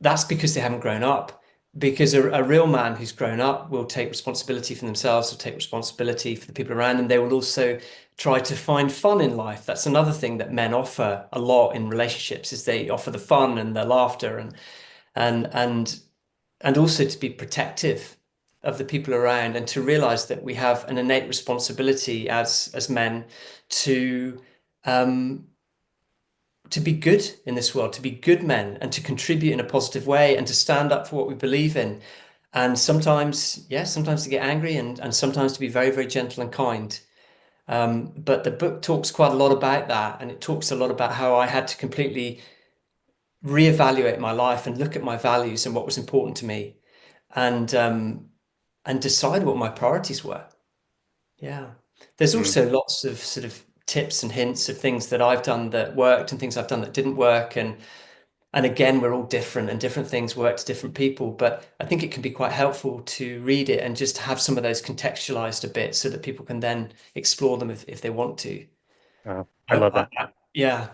that's because they haven't grown up. Because a real man who's grown up will take responsibility for themselves, will take responsibility for the people around them. They will also try to find fun in life. That's another thing that men offer a lot in relationships, is they offer the fun and the laughter, and and and also to be protective of the people around, and to realize that we have an innate responsibility as men to um, to be good in this world, to be good men, and to contribute in a positive way, and to stand up for what we believe in. And sometimes, sometimes to get angry, and sometimes to be very, very gentle and kind. But the book talks quite a lot about that, and it talks a lot about how I had to completely reevaluate my life and look at my values and what was important to me, and decide what my priorities were. Yeah. There's also lots of sort of tips and hints of things that I've done that worked and things I've done that didn't work. And again, we're all different, and different things work to different people. But I think it can be quite helpful to read it and just have some of those contextualized a bit, so that people can then explore them if they want to. I love that. Yeah.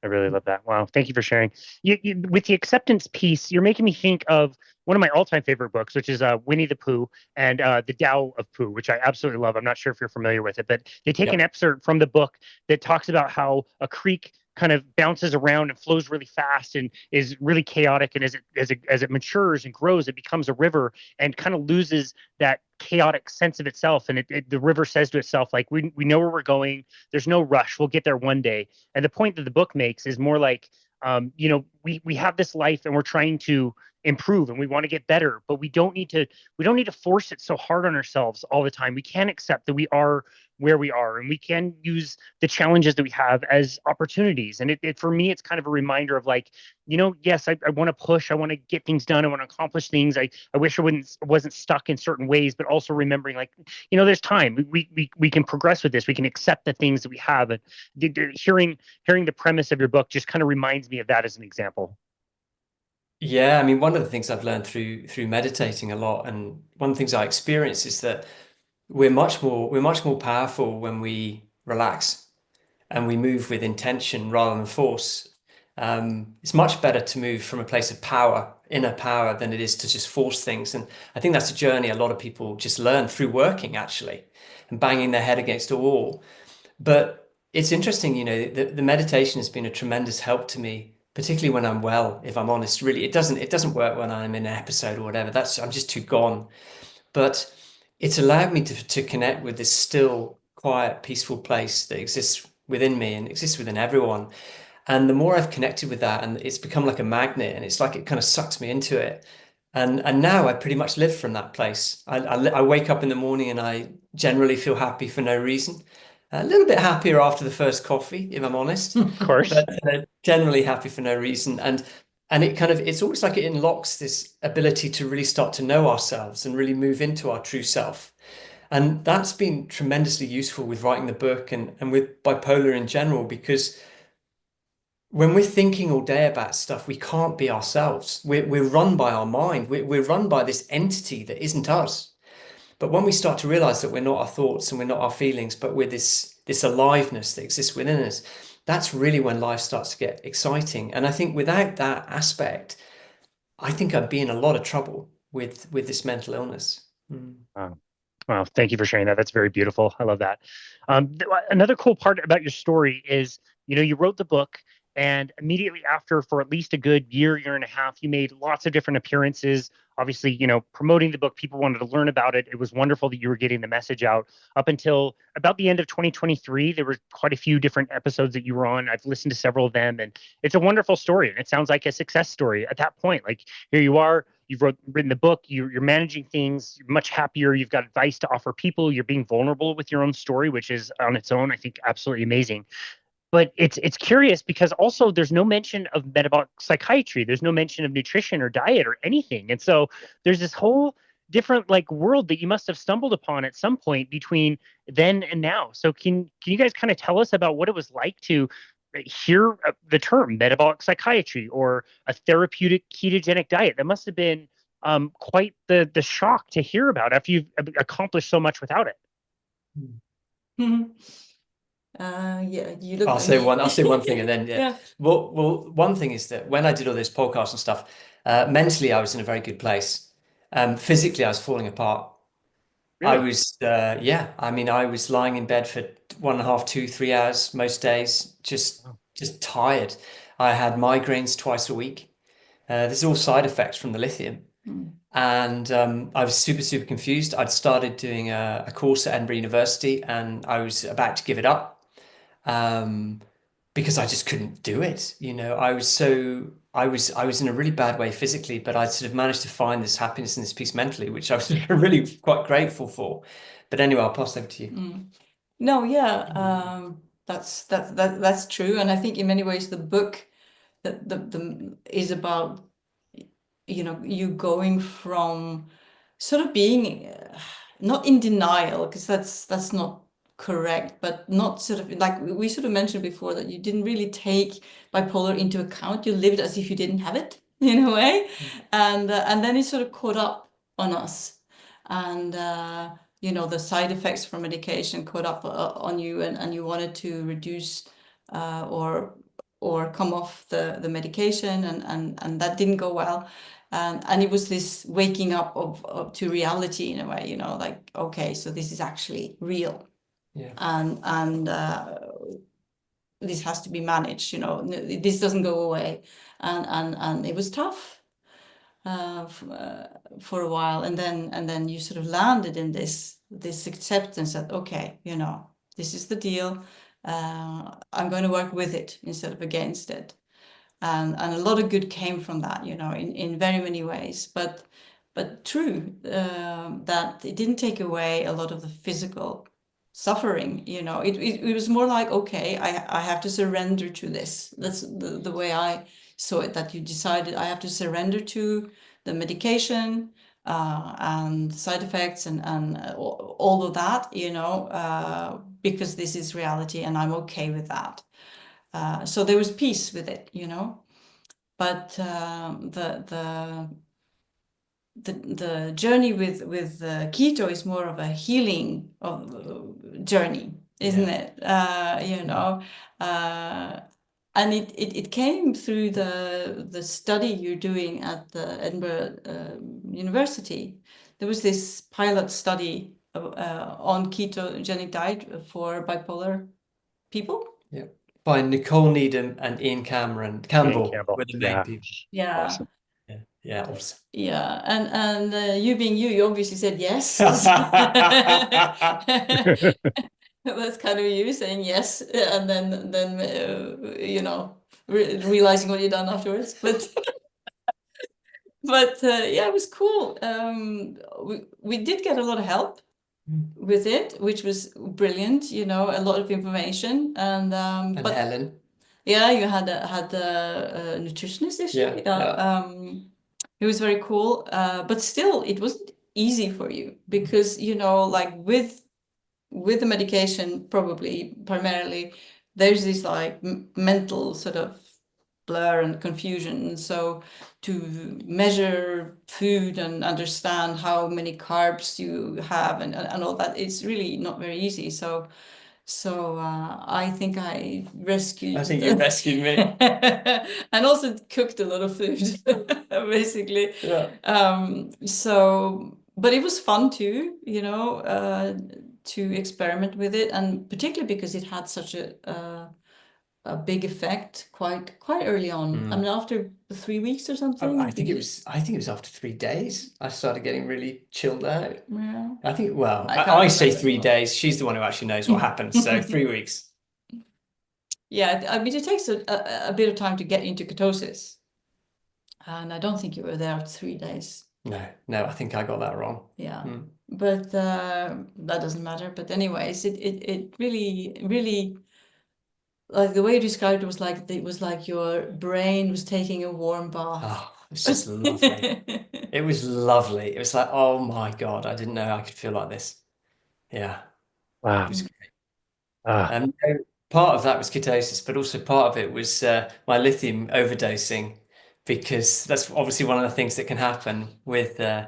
I really love that. Wow. Thank you for sharing. With the acceptance piece, you're making me think of one of my all-time favorite books, which is Winnie the Pooh and the Tao of Pooh, which I absolutely love. I'm not sure if you're familiar with it, but they take Yep. an excerpt from the book that talks about how a creek kind of bounces around and flows really fast and is really chaotic. And as it matures and grows, it becomes a river and kind of loses that chaotic sense of itself. And the river says to itself, like, we know where we're going. There's no rush. We'll get there one day. And the point that the book makes is more like, we have this life and we're trying to improve and we want to get better, but we don't need to force it so hard on ourselves all the time. We can accept that we are where we are, and we can use the challenges that we have as opportunities. And it for me, it's kind of a reminder of like, yes, I want to push, I want to get things done, I want to accomplish things. I wish I wasn't stuck in certain ways, but also remembering like, there's time. We can progress with this. We can accept the things that we have. And hearing the premise of your book just kind of reminds me of that as an example. Yeah, I mean, one of the things I've learned through meditating a lot, and one of the things I experience, is that we're much more powerful when we relax and we move with intention rather than force. It's much better to move from a place of power, inner power, than it is to just force things. And I think that's a journey a lot of people just learn through working, actually, and banging their head against a wall. But it's interesting, the meditation has been a tremendous help to me, particularly when I'm well, if I'm honest. Really, it doesn't work when I'm in an episode or whatever. I'm just too gone. But it's allowed me to connect with this still, quiet, peaceful place that exists within me and exists within everyone. And the more I've connected with that, and it's become like a magnet, and it's like it kind of sucks me into it. And now I pretty much live from that place. I wake up in the morning and I generally feel happy for no reason. A little bit happier after the first coffee, if I'm honest, Of course. but generally happy for no reason. And it's almost like it unlocks this ability to really start to know ourselves and really move into our true self. And that's been tremendously useful with writing the book, and with bipolar in general, because when we're thinking all day about stuff, we can't be ourselves. We're run by our mind. We're run by this entity that isn't us. But when we start to realize that we're not our thoughts and we're not our feelings, but we're this aliveness that exists within us, that's really when life starts to get exciting. And I think without that aspect, I think I'd be in a lot of trouble with this mental illness. Wow. Wow. Thank you for sharing that. That's very beautiful. I love that. Another cool part about your story is, you wrote the book, and immediately after, for at least a good year and a half, you made lots of different appearances. Obviously, promoting the book, people wanted to learn about it. It was wonderful that you were getting the message out. Up until about the end of 2023, there were quite a few different episodes that you were on. I've listened to several of them, and it's a wonderful story. And it sounds like a success story at that point. Like, here you are, you've written the book, you're managing things, you're much happier, you've got advice to offer people, you're being vulnerable with your own story, which is on its own, I think, absolutely amazing. But it's curious because also there's no mention of metabolic psychiatry. There's no mention of nutrition or diet or anything. And so there's this whole different like world that you must have stumbled upon at some point between then and now. So can you guys kind of tell us about what it was like to hear the term metabolic psychiatry or a therapeutic ketogenic diet? That must have been quite the shock to hear about after you've accomplished so much without it. Yeah, you look I'll like say me. one thing and then yeah. Yeah. Well, one thing is that when I did all this podcast and stuff, mentally I was in a very good place. Physically I was falling apart. I Really? was I mean I was lying in bed for 1.5, 2, 3 hours most days, Oh, just tired. I had migraines twice a week. This is all side effects from the lithium. Mm. And I was super, super confused. I'd started doing a course at Edinburgh University and I was about to give it up um, because I just couldn't do it. You know, I was in a really bad way physically, but I sort of managed to find this happiness and this peace mentally, which I was really quite grateful for. But anyway, I'll pass over to you. Mm. No, yeah, that's true, and I think in many ways the book the is about you going from sort of being not in denial, because that's not correct, but not sort of like we sort of mentioned before, that you didn't really take bipolar into account. You lived as if you didn't have it in a way, and then it sort of caught up on us, and the side effects from medication caught up on you, and you wanted to reduce or come off the medication, and that didn't go well. And it was this waking up of to reality in a way, like, okay, so this is actually real. Yeah. And this has to be managed, this doesn't go away. And it was tough for a while, and then you sort of landed in this acceptance that, okay, this is the deal. I'm going to work with it instead of against it. And a lot of good came from that, in very many ways. But true, that it didn't take away a lot of the physical suffering. It was more like, okay, I have to surrender to this. That's the way I saw it. That you decided, I have to surrender to the medication and side effects and all of that, because this is reality and I'm okay with that. So there was peace with it, but the journey with keto is more of a healing journey, isn't it? And it came through the study you're doing at the Edinburgh University. There was this pilot study on ketogenic diet for bipolar people. Yeah. By Nicole Needham and Ian Ian Campbell Campbell. were the main Yeah. people. Yeah. Awesome. Yeah, awesome. Yeah, and you being you obviously said yes. That's kind of you saying yes, and then realizing what you've done afterwards. But yeah, it was cool. We did get a lot of help with it, which was brilliant. A lot of information, and And but Helen. yeah, you had a nutritionist issue. Yeah. It was very cool, but still, it wasn't easy for you because like with the medication, probably primarily, there's this like mental sort of blur and confusion. So to measure food and understand how many carbs you have and all that, it's really not very easy. So I think I rescued. I think you rescued me. And also cooked a lot of food, basically. Yeah. But it was fun too, to experiment with it, and particularly because it had such a big effect quite early on. I mean, after 3 weeks or something. I think it was after 3 days I started getting really chilled out. Yeah. I think, well, I can't I say remember 3 anymore. days. She's the one who actually knows what happens. So 3 weeks. Yeah, I mean, it takes a bit of time to get into ketosis. And I don't think you were there after 3 days. No, I think I got that wrong. Yeah. But that doesn't matter. But anyways, it really, like the way you described it was like your brain was taking a warm bath. Oh, it's just lovely. It was lovely. It was like, oh my God, I didn't know I could feel like this. Yeah. Wow. It was great. Part of that was ketosis, but also part of it was my lithium overdosing because that's obviously one of the things that can happen with the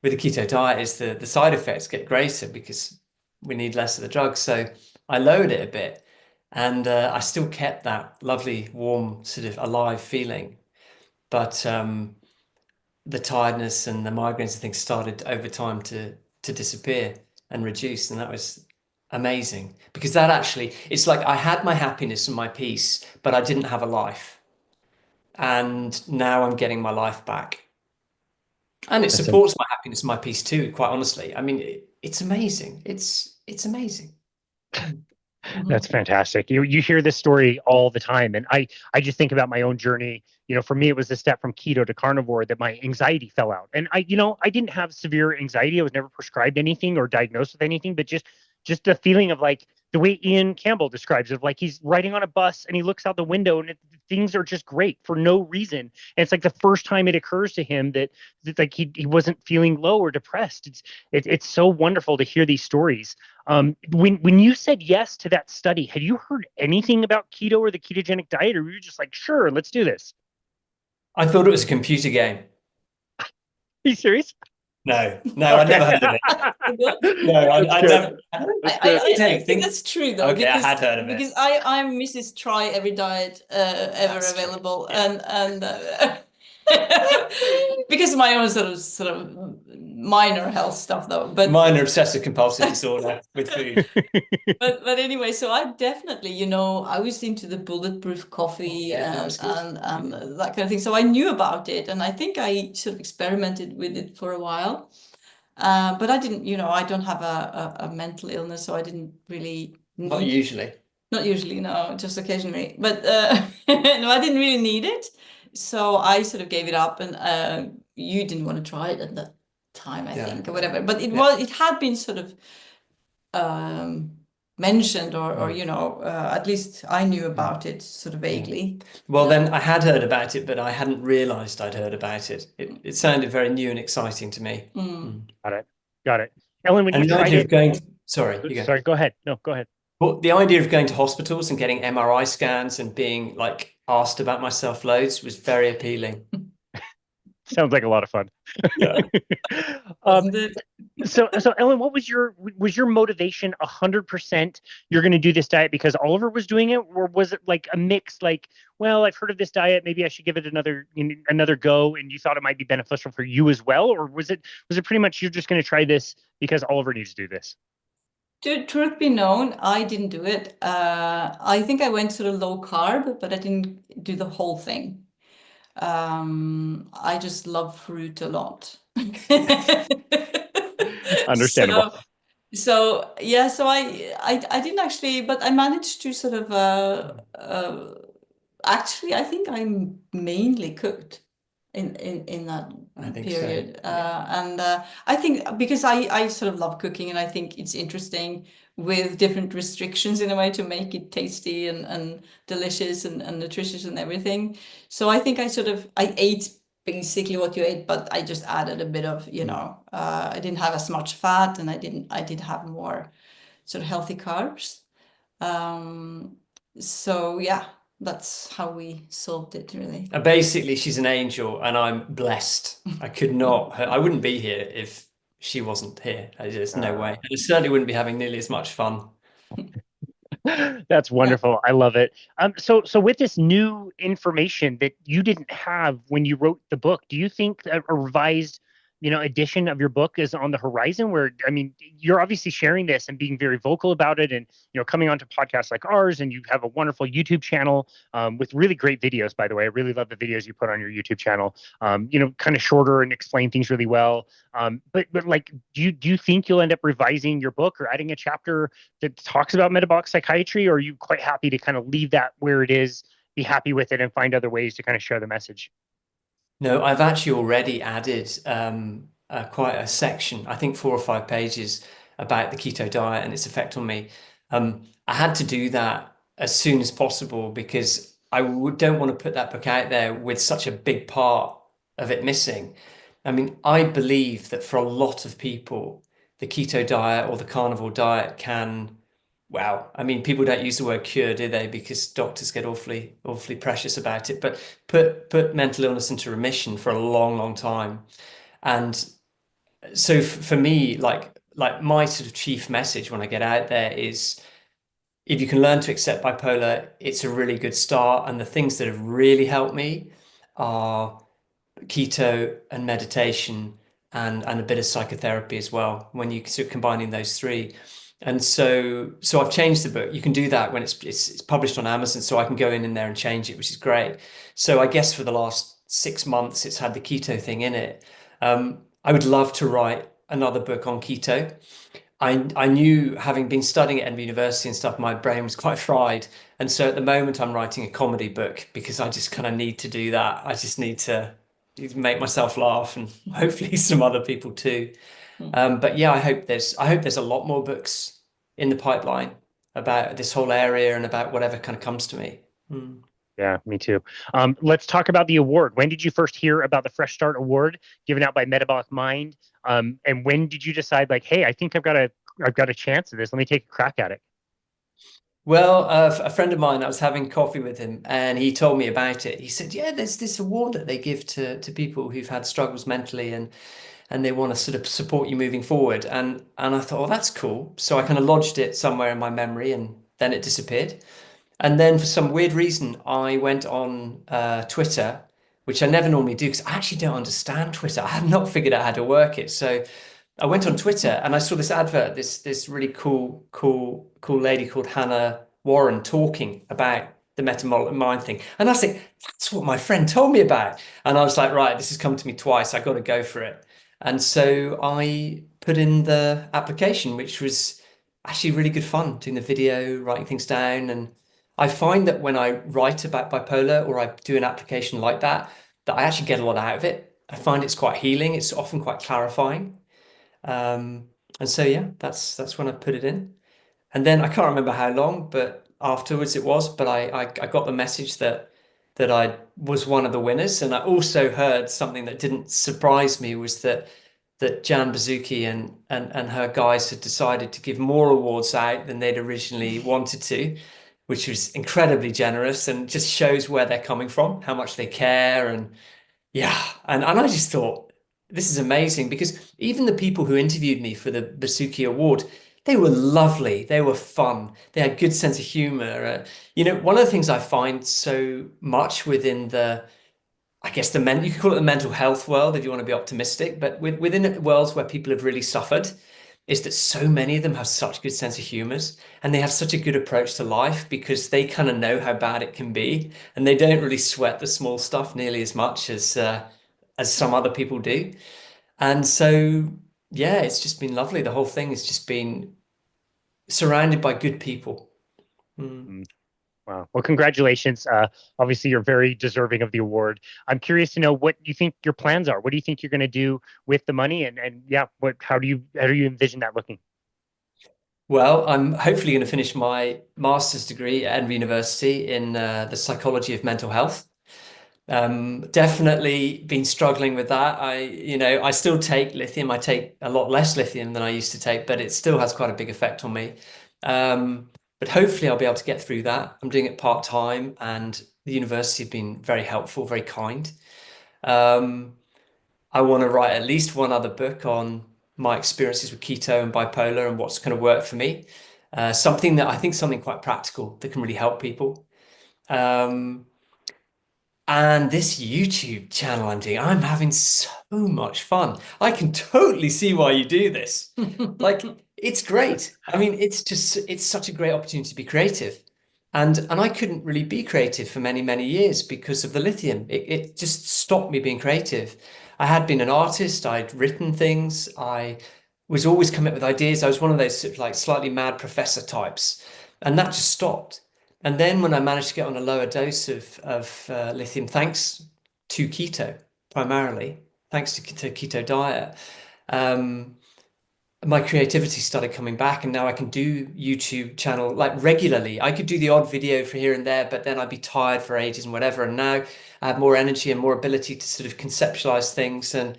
keto diet is the side effects get greater because we need less of the drugs. So I lowered it a bit, and I still kept that lovely, warm, sort of alive feeling. But the tiredness and the migraines and things started over time to disappear and reduce, and that was amazing because that actually, it's like I had my happiness and my peace, but I didn't have a life, and now I'm getting my life back. And it That's supports my happiness and my peace too, quite honestly. I mean, it's amazing. It's amazing. That's fantastic. You hear this story all the time, and I just think about my own journey. For me, it was the step from keto to carnivore that my anxiety fell out. And I didn't have severe anxiety. I was never prescribed anything or diagnosed with anything, but just the feeling of like the way Ian Campbell describes it, of like he's riding on a bus and he looks out the window and things are just great for no reason. And it's like the first time it occurs to him that like he wasn't feeling low or depressed. It's so wonderful to hear these stories. When you said yes to that study, had you heard anything about keto or the ketogenic diet, or were you just like, sure, let's do this? I thought it was a computer game. Are you serious? No, Okay. I'd never heard of it. No, I never. I think that's true though, Okay, I because had heard of it. because I'm Mrs. Try every diet ever That's true. available, Yeah. and because of my own sort of minor health stuff though, but Minor obsessive compulsive disorder with food. but anyway, so I definitely, I was into the bulletproof coffee and that kind of thing. So I knew about it, and I think I sort of experimented with it for a while. But I didn't, I don't have a mental illness, so I didn't really Not need, usually. not usually, no, just occasionally. But no, I didn't really need it. So I sort of gave it up, and you didn't want to try it at that time, I think, or whatever. But it had been sort of mentioned, or at least I knew about it sort of vaguely. Well, then I had heard about it, but I hadn't realized I'd heard about it. It sounded very new and exciting to me. Got it. Ellen, when And you the tried idea it, of going, sorry, you go. sorry, go ahead. No, go ahead. Well, the idea of going to hospitals and getting MRI scans and being like asked about myself loads was very appealing. Sounds like a lot of fun. Yeah. Wasn't it? So Ellen, what was your motivation 100%? You're going to do this diet because Oliver was doing it, or was it like a mix? Like, well, I've heard of this diet, maybe I should give it another go, and you thought it might be beneficial for you as well, or was it pretty much you're just going to try this because Oliver needs to do this? Truth be known, I didn't do it. I think I went sort of low carb, but I didn't do the whole thing. I just love fruit a lot. Understandable. So yeah, so I didn't actually, but I managed to sort of actually I think I mainly cooked in that I think period. so. Yeah. And I think because I sort of love cooking, and I think it's interesting with different restrictions in a way to make it tasty and delicious and nutritious and everything. So I think I ate basically what you ate, but I just added a bit of, I didn't have as much fat, and I did have more sort of healthy carbs. So yeah, that's how we solved it, really. Basically, she's an angel, and I'm blessed. I wouldn't be here if she wasn't here. There's no way. And I certainly wouldn't be having nearly as much fun. That's wonderful. I love it. So with this new information that you didn't have when you wrote the book, do you think a revised, edition of your book is on the horizon? Where, I mean, you're obviously sharing this and being very vocal about it, and coming onto podcasts like ours, and you have a wonderful YouTube channel with really great videos. By the way, I really love the videos you put on your YouTube channel. Kind of shorter and explain things really well. But like, do you think you'll end up revising your book or adding a chapter that talks about metabolic psychiatry, or are you quite happy to kind of leave that where it is, be happy with it, and find other ways to kind of share the message? No, I've actually already added quite a section, I think 4 or 5 pages about the keto diet and its effect on me. I had to do that as soon as possible because I don't want to put that book out there with such a big part of it missing. I mean, I believe that for a lot of people, the keto diet or the carnivore diet can wow. I mean, people don't use the word cure, do they? Because doctors get awfully precious about it. But put mental illness into remission for a long, long time. And so for me, like my sort of chief message when I get out there is, if you can learn to accept bipolar, it's a really good start. And the things that have really helped me are keto and meditation and a bit of psychotherapy as well, when you sort of combining those three. And so I've changed the book. You can do that when it's published on Amazon, so I can go in there and change it, which is great. So I guess for the last 6 months, it's had the keto thing in it. I would love to write another book on keto. I knew, having been studying at Edinburgh University and stuff, my brain was quite fried. And so at the moment, I'm writing a comedy book because I just kind of need to do that. I just need to make myself laugh, and hopefully some other people too. But yeah, I hope there's a lot more books in the pipeline about this whole area and about whatever kind of comes to me. Yeah, me too. Let's talk about the award. When did you first hear about the Fresh Start Award given out by Metabolic Mind? And when did you decide, like, hey, I think I've got a chance at this. Let me take a crack at it. Well, a friend of mine, I was having coffee with him, and he told me about it. He said, "Yeah, there's this award that they give to people who've had struggles mentally, and they want to sort of support you moving forward." And I thought, "Oh, that's cool." So I kind of lodged it somewhere in my memory, and then it disappeared. And then for some weird reason, I went on Twitter, which I never normally do because I actually don't understand Twitter. I have not figured out how to work it. So I went on Twitter and I saw this advert, this really cool lady called Hannah Warren talking about the metabolic mind thing. And I was like, that's what my friend told me about. And I was like, right, this has come to me twice. I got to go for it. And so I put in the application, which was actually really good fun, doing the video, writing things down. And I find that when I write about bipolar or I do an application like that, that I actually get a lot out of it. I find it's quite healing. It's often quite clarifying. Um, and so yeah, that's when I put it in. And then I can't remember how long, but afterwards it was. But I got the message that I was one of the winners. And I also heard something that didn't surprise me, was that Jan Bazuki and her guys had decided to give more awards out than they'd originally wanted to, which was incredibly generous and just shows where they're coming from, how much they care. And yeah, and I just thought, this is amazing, because even the people who interviewed me for the Basuki Award, they were lovely. They were fun. They had good sense of humor. One of the things I find so much within I guess you could call it the mental health world if you want to be optimistic, but within worlds where people have really suffered, is that so many of them have such good sense of humors, and they have such a good approach to life because they kind of know how bad it can be, and they don't really sweat the small stuff nearly as much as some other people do. And so, yeah, it's just been lovely. The whole thing has just been surrounded by good people. Mm. Wow. Well, congratulations. Obviously, you're very deserving of the award. I'm curious to know what you think your plans are. What do you think you're going to do with the money? And yeah, how do you envision that looking? Well, I'm hopefully going to finish my master's degree at Edinburgh University in the psychology of mental health. Definitely been struggling with that. I still take lithium. I take a lot less lithium than I used to take, but it still has quite a big effect on me. But hopefully I'll be able to get through that. I'm doing it part-time, and the university have been very helpful, very kind. I want to write at least one other book on my experiences with keto and bipolar and what's going to work for me. Something quite practical that can really help people. Um, and this YouTube channel I'm having so much fun. I can totally see why you do this. Like, it's great. I mean, it's such a great opportunity to be creative. And I couldn't really be creative for many, many years because of the lithium. It just stopped me being creative. I had been an artist, I'd written things, I was always coming up with ideas. I was one of those sort of like slightly mad professor types, and that just stopped. And then when I managed to get on a lower dose of lithium, thanks to keto, primarily, thanks to keto diet, um, my creativity started coming back, and now I can do YouTube channel like regularly. I could do the odd video for here and there, but then I'd be tired for ages and whatever. And now I have more energy and more ability to sort of conceptualize things. And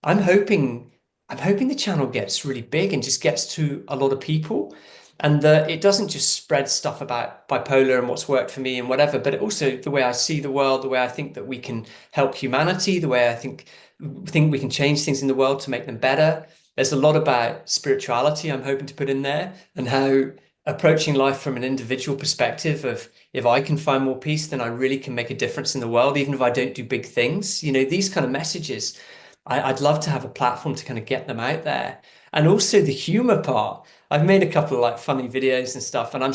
I'm hoping, I'm hoping the channel gets really big and just gets to a lot of people. And it doesn't just spread stuff about bipolar and what's worked for me and whatever, but it also the way I see the world, the way I think that we can help humanity, the way I think we can change things in the world to make them better. There's a lot about spirituality I'm hoping to put in there, and how approaching life from an individual perspective of, if I can find more peace, then I really can make a difference in the world, even if I don't do big things. These kind of messages, I'd love to have a platform to kind of get them out there. And also the humor part. I've made a couple of like funny videos and stuff, and I'm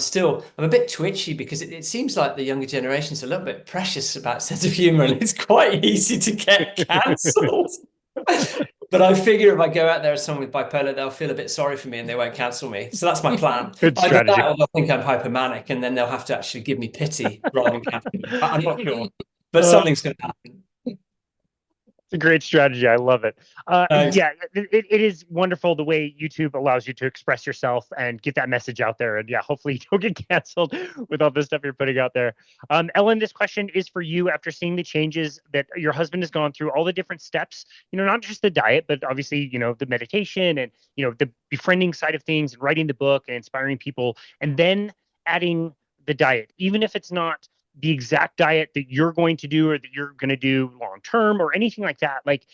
a bit twitchy because it seems like the younger generation's a little bit precious about sense of humor, and it's quite easy to get cancelled. But I figure if I go out there as someone with bipolar, they'll feel a bit sorry for me and they won't cancel me. So that's my plan. Good Either strategy. that or they'll think I'm hypomanic, and then they'll have to actually give me pity rather than cancel me. I'm not sure, but something's going to happen. It's a great strategy. I love it. Thanks. Yeah, it is wonderful the way YouTube allows you to express yourself and get that message out there. And yeah, hopefully you don't get canceled with all the stuff you're putting out there. Ellen, this question is for you after seeing the changes that your husband has gone through, all the different steps, not just the diet, but obviously, the meditation and, the befriending side of things and writing the book and inspiring people, and then adding the diet, even if it's not the exact diet that you're going to do or that you're going to do long term or anything like that. Like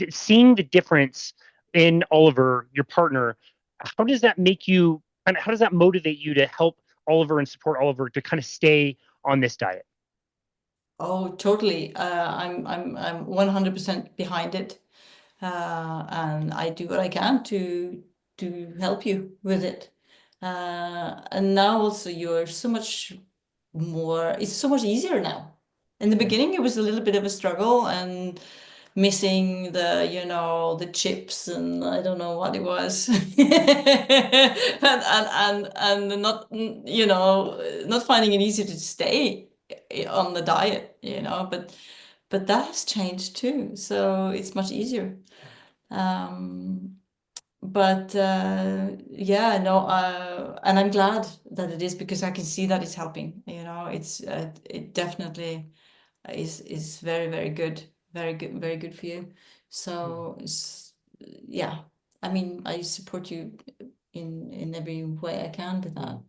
seeing the difference in Oliver, your partner, how does that make you, and how does that motivate you to help Oliver and support Oliver to kind of stay on this diet? Oh, totally. I'm 100% behind it, and I do what I can to help you with it. And now also you're so much more. It's so much easier now. In the beginning, it was a little bit of a struggle and missing the chips and I don't know what it was, and not not finding it easy to stay on the diet, but that has changed too, so it's much easier. But yeah, no, and I'm glad that it is, because I can see that it's helping. It definitely is very, very good, very good for you. So yeah, I mean, I support you in every way I can with that.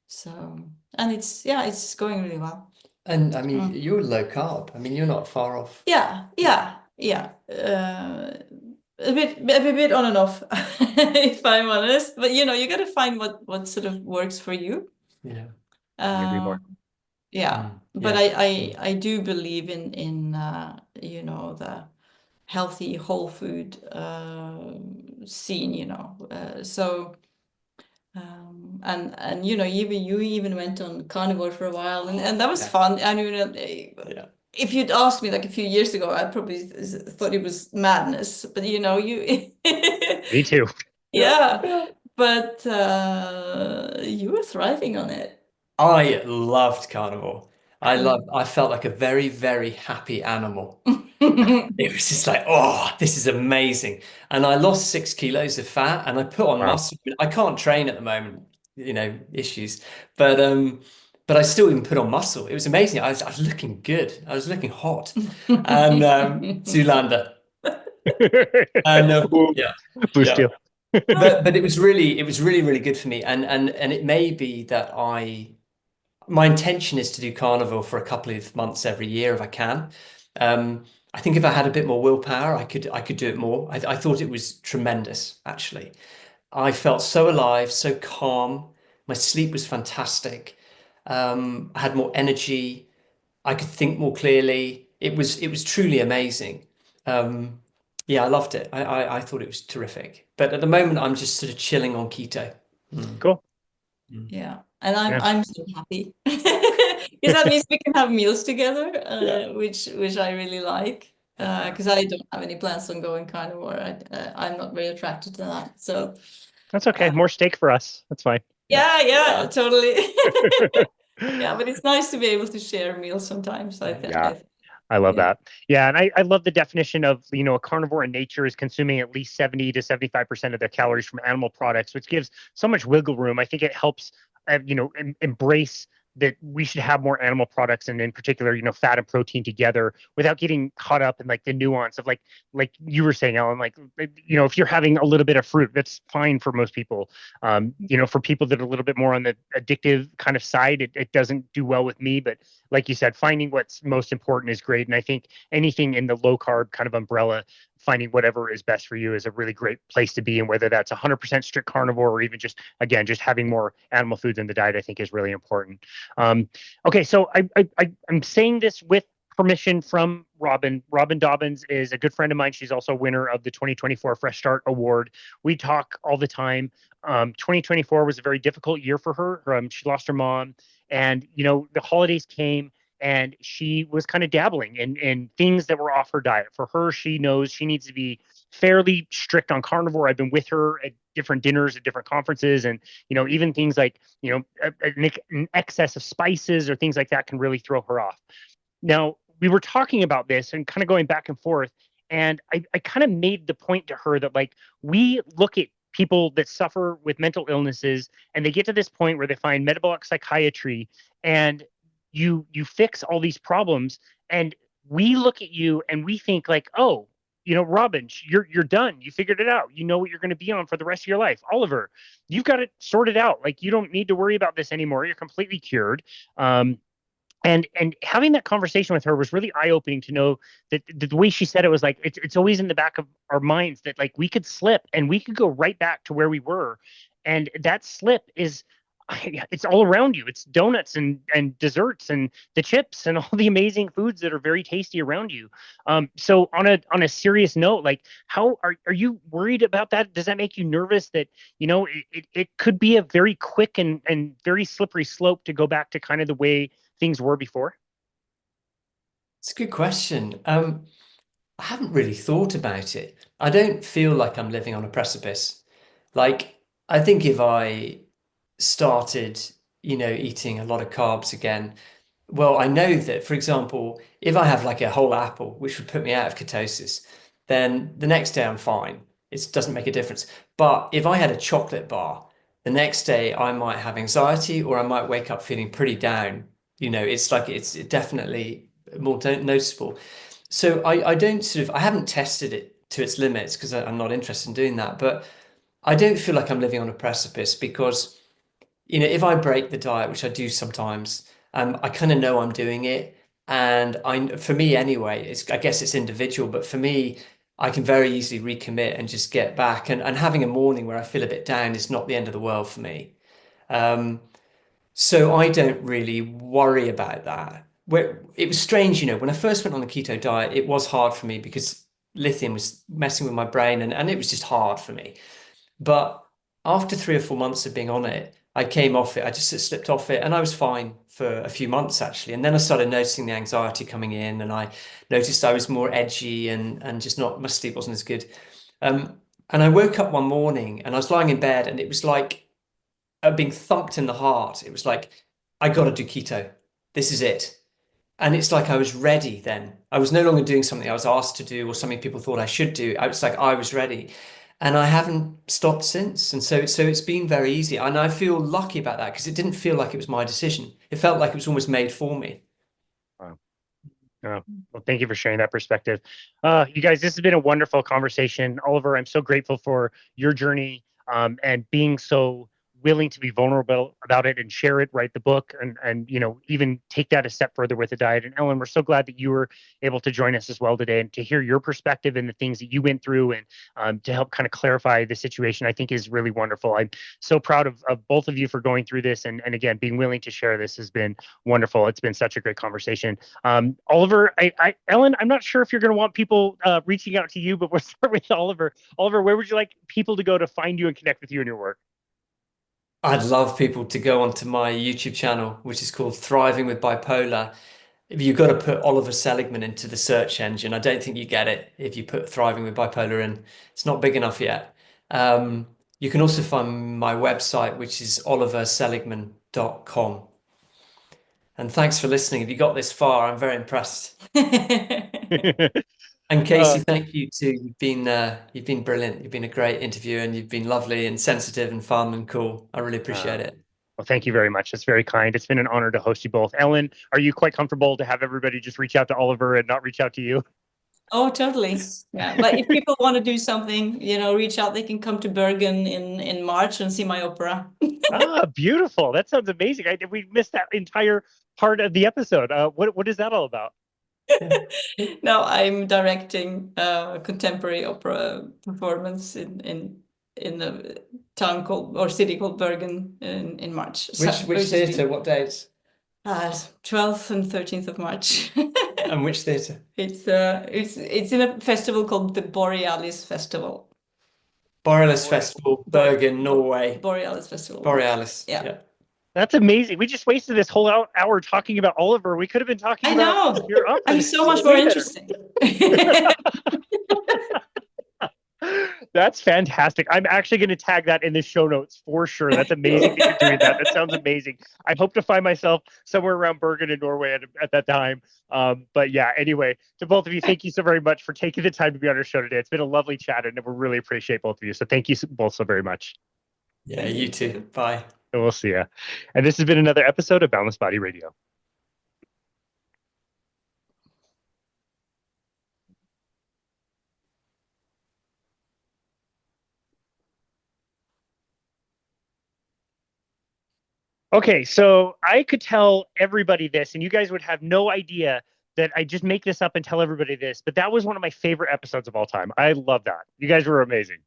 So, and it's going really well. And I mean, you're low carb. I mean, you're not far off. Yeah. A bit on and off, if I'm honest. But you got to find what sort of works for you. Yeah. Agree more. Yeah. But I do believe in the healthy whole food scene, so and even you even went on carnivore for a while, and that was fun. I mean, if you'd asked me like a few years ago, I probably thought it was madness. But you Me too. Yeah. But you were thriving on it. I loved carnivore. I felt like a very, very happy animal. It was just like, oh, this is amazing. And I lost 6 kilos of fat and I put on muscle. I can't train at the moment, issues. But I still even put on muscle. It was amazing. I was looking good. I was looking hot. And Zoolander. And Boost you. But it was really, really good for me. And it may be that my intention is to do carnivore for a couple of months every year if I can. I think if I had a bit more willpower, I could do it more. I thought it was tremendous, actually. I felt so alive, so calm. My sleep was fantastic. I had more energy. I could think more clearly. It was truly amazing. Yeah, I loved it. I thought it was terrific. But at the moment, I'm just sort of chilling on keto. Cool. Yeah, and I'm so happy because that means we can have meals together, which I really like, because I don't have any plans on going carnivore. I'm not very attracted to that, so that's okay. More steak for us. That's fine. Yeah, totally. Yeah, but it's nice to be able to share meals sometimes. I think. I love that. Yeah. And I love the definition of, a carnivore in nature is consuming at least 70 to 75% of their calories from animal products, which gives so much wiggle room. I think it helps, embrace that we should have more animal products, and in particular, fat and protein together, without getting caught up in like the nuance of like you were saying, Ellen, like if you're having a little bit of fruit, that's fine for most people. For people that are a little bit more on the addictive kind of side, it doesn't do well with me. But like you said, finding what's most important is great. And I think anything in the low carb kind of umbrella, finding whatever is best for you is a really great place to be. And whether that's 100% strict carnivore, or even just, again, just having more animal foods in the diet, I think is really important. Okay, so I'm saying this with permission from Robin. Robin Dobbins is a good friend of mine. She's also a winner of the 2024 Fresh Start Award. We talk all the time. 2024 was a very difficult year for her. She lost her mom, and the holidays came, and she was kind of dabbling in things that were off her diet. For her, she knows she needs to be fairly strict on carnivore. I've been with her at different dinners, at different conferences, and even things like an excess of spices or things like that can really throw her off. Now, we were talking about this and kind of going back and forth, and I kind of made the point to her that, like, we look at people that suffer with mental illnesses, and they get to this point where they find metabolic psychiatry, and you fix all these problems, and we look at you and we think like, oh, Robin, you're done. You figured it out. You know what you're going to be on for the rest of your life. Oliver, you've got it sorted out. Like, you don't need to worry about this anymore. You're completely cured. And having that conversation with her was really eye-opening to know that the way she said it was like, it's always in the back of our minds that, like, we could slip and we could go right back to where we were. And that slip it's all around you. It's donuts and desserts and the chips and all the amazing foods that are very tasty around you. So on a serious note, like, how are you worried about that? Does that make you nervous that, it could be a very quick and very slippery slope to go back to kind of the way things were before? It's a good question. I haven't really thought about it. I don't feel like I'm living on a precipice. Like, I think if I started, eating a lot of carbs again, well, I know that, for example, if I have like a whole apple, which would put me out of ketosis, then the next day I'm fine. It doesn't make a difference. But if I had a chocolate bar, the next day I might have anxiety, or I might wake up feeling pretty down. It's like, it's definitely more noticeable. So I don't I haven't tested it to its limits because I'm not interested in doing that. But I don't feel like I'm living on a precipice because, if I break the diet, which I do sometimes, I kind of know I'm doing it. And for me anyway, I guess it's individual, but for me, I can very easily recommit and just get back. And having a morning where I feel a bit down is not the end of the world for me. So I don't really worry about that. It was strange, when I first went on the keto diet, it was hard for me because lithium was messing with my brain, and it was just hard for me. But after 3 or 4 months of being on it, I came off it. I just slipped off it, and I was fine for a few months actually. And then I started noticing the anxiety coming in, and I noticed I was more edgy and just not, my sleep wasn't as good. And I woke up one morning and I was lying in bed, and it was like being thumped in the heart. It was like, I got to do keto. This is it. And it's like I was ready then. I was no longer doing something I was asked to do or something people thought I should do. It's like I was ready. And I haven't stopped since. And so it's been very easy. And I feel lucky about that because it didn't feel like it was my decision. It felt like it was almost made for me. Wow. Well, thank you for sharing that perspective. You guys, this has been a wonderful conversation. Oliver, I'm so grateful for your journey, and being so willing to be vulnerable about it and share it, write the book, and even take that a step further with the diet. And Ellen, we're so glad that you were able to join us as well today, and to hear your perspective and the things that you went through, and to help kind of clarify the situation, I think is really wonderful. I'm so proud of both of you for going through this, and again, being willing to share this has been wonderful. It's been such a great conversation. Oliver, Ellen, I'm not sure if you're going to want people reaching out to you, but we'll start with Oliver. Oliver, where would you like people to go to find you and connect with you and your work? I'd love people to go onto my YouTube channel, which is called Thriving with Bipolar. You've got to put Oliver Seligman into the search engine. I don't think you get it if you put Thriving with Bipolar in. It's not big enough yet. You can also find my website, which is oliverseligman.com. And thanks for listening. If you got this far, I'm very impressed. And Casey, thank you too. You've been brilliant. You've been a great interviewer, and you've been lovely and sensitive and fun and cool. I really appreciate it. Well, thank you very much. That's very kind. It's been an honor to host you both. Ellen, are you quite comfortable to have everybody just reach out to Oliver and not reach out to you? Oh, totally. Yeah. But if people want to do something, reach out, they can come to Bergen in March and see my opera. Beautiful. That sounds amazing. We missed that entire part of the episode. What is that all about? Now I'm directing a contemporary opera performance in a town called or city called Bergen in March. Which theatre? What dates? 12th and 13th of March. And which theatre? It's in a festival called the Borealis Festival. Borealis Festival, Bergen, Norway. Borealis Festival. Borealis. Yeah. That's amazing. We just wasted this whole hour talking about Oliver. We could have been talking about your opera. I'm so much more interesting. That's fantastic. I'm actually going to tag that in the show notes for sure. That's amazing that you're doing that. That sounds amazing. I hope to find myself somewhere around Bergen in Norway at that time. But yeah, anyway, to both of you, thank you so very much for taking the time to be on our show today. It's been a lovely chat and we really appreciate both of you. So thank you both so very much. Yeah, you too. Bye. And we'll see you. And this has been another episode of Boundless Body Radio. Okay, so I could tell everybody this, and you guys would have no idea that I just make this up and tell everybody this, but that was one of my favorite episodes of all time. I love that. You guys were amazing.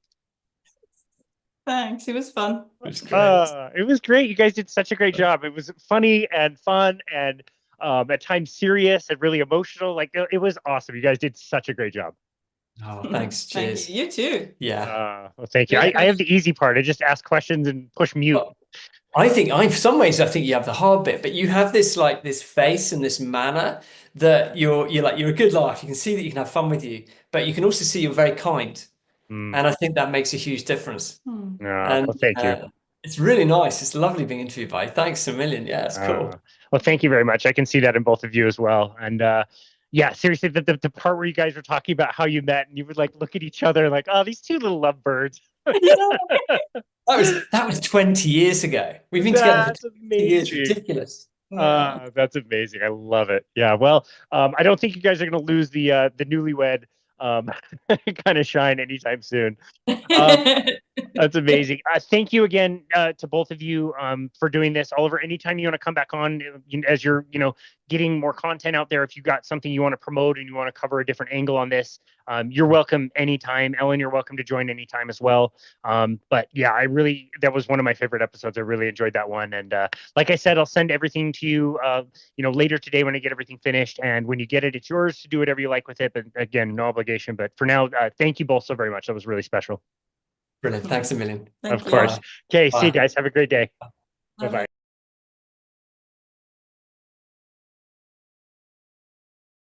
Thanks. It was fun. It was great. You guys did such a great job. It was funny and fun and at times serious and really emotional. Like it was awesome. You guys did such a great job. Oh, thanks. Cheers. Thank you. You too. Yeah. Well, thank you. I have the easy part. I just ask questions and push mute. In some ways, I think you have the hard bit, but you have this face and this manner that you're a good laugh. You can see that you can have fun with you, but you can also see you're very kind. And I think that makes a huge difference. Well, thank you. It's really nice. It's lovely being interviewed by you. Thanks a million. Yeah, it's cool. Well, thank you very much. I can see that in both of you as well. And yeah, seriously, the part where you guys were talking about how you met and you would look at each other like, oh, these two little lovebirds. That was 20 years ago. We've been together for 20 years. Ridiculous. That's amazing. I love it. Yeah. Well, I don't think you guys are going to lose the newlywed kind of shine anytime soon. That's amazing. Thank you again to both of you for doing this. Oliver, anytime you want to come back on as you're getting more content out there, if you got something you want to promote and you want to cover a different angle on this, you're welcome anytime. Ellen, you're welcome to join anytime as well. But yeah, that was one of my favorite episodes. I really enjoyed that one. And like I said, I'll send everything to you later today when I get everything finished. And when you get it, it's yours to do whatever you like with it. But again, no obligation. But for now, thank you both so very much. That was really special. Brilliant. Thanks a million. Of course. Okay. See you guys. Have a great day. Bye-bye.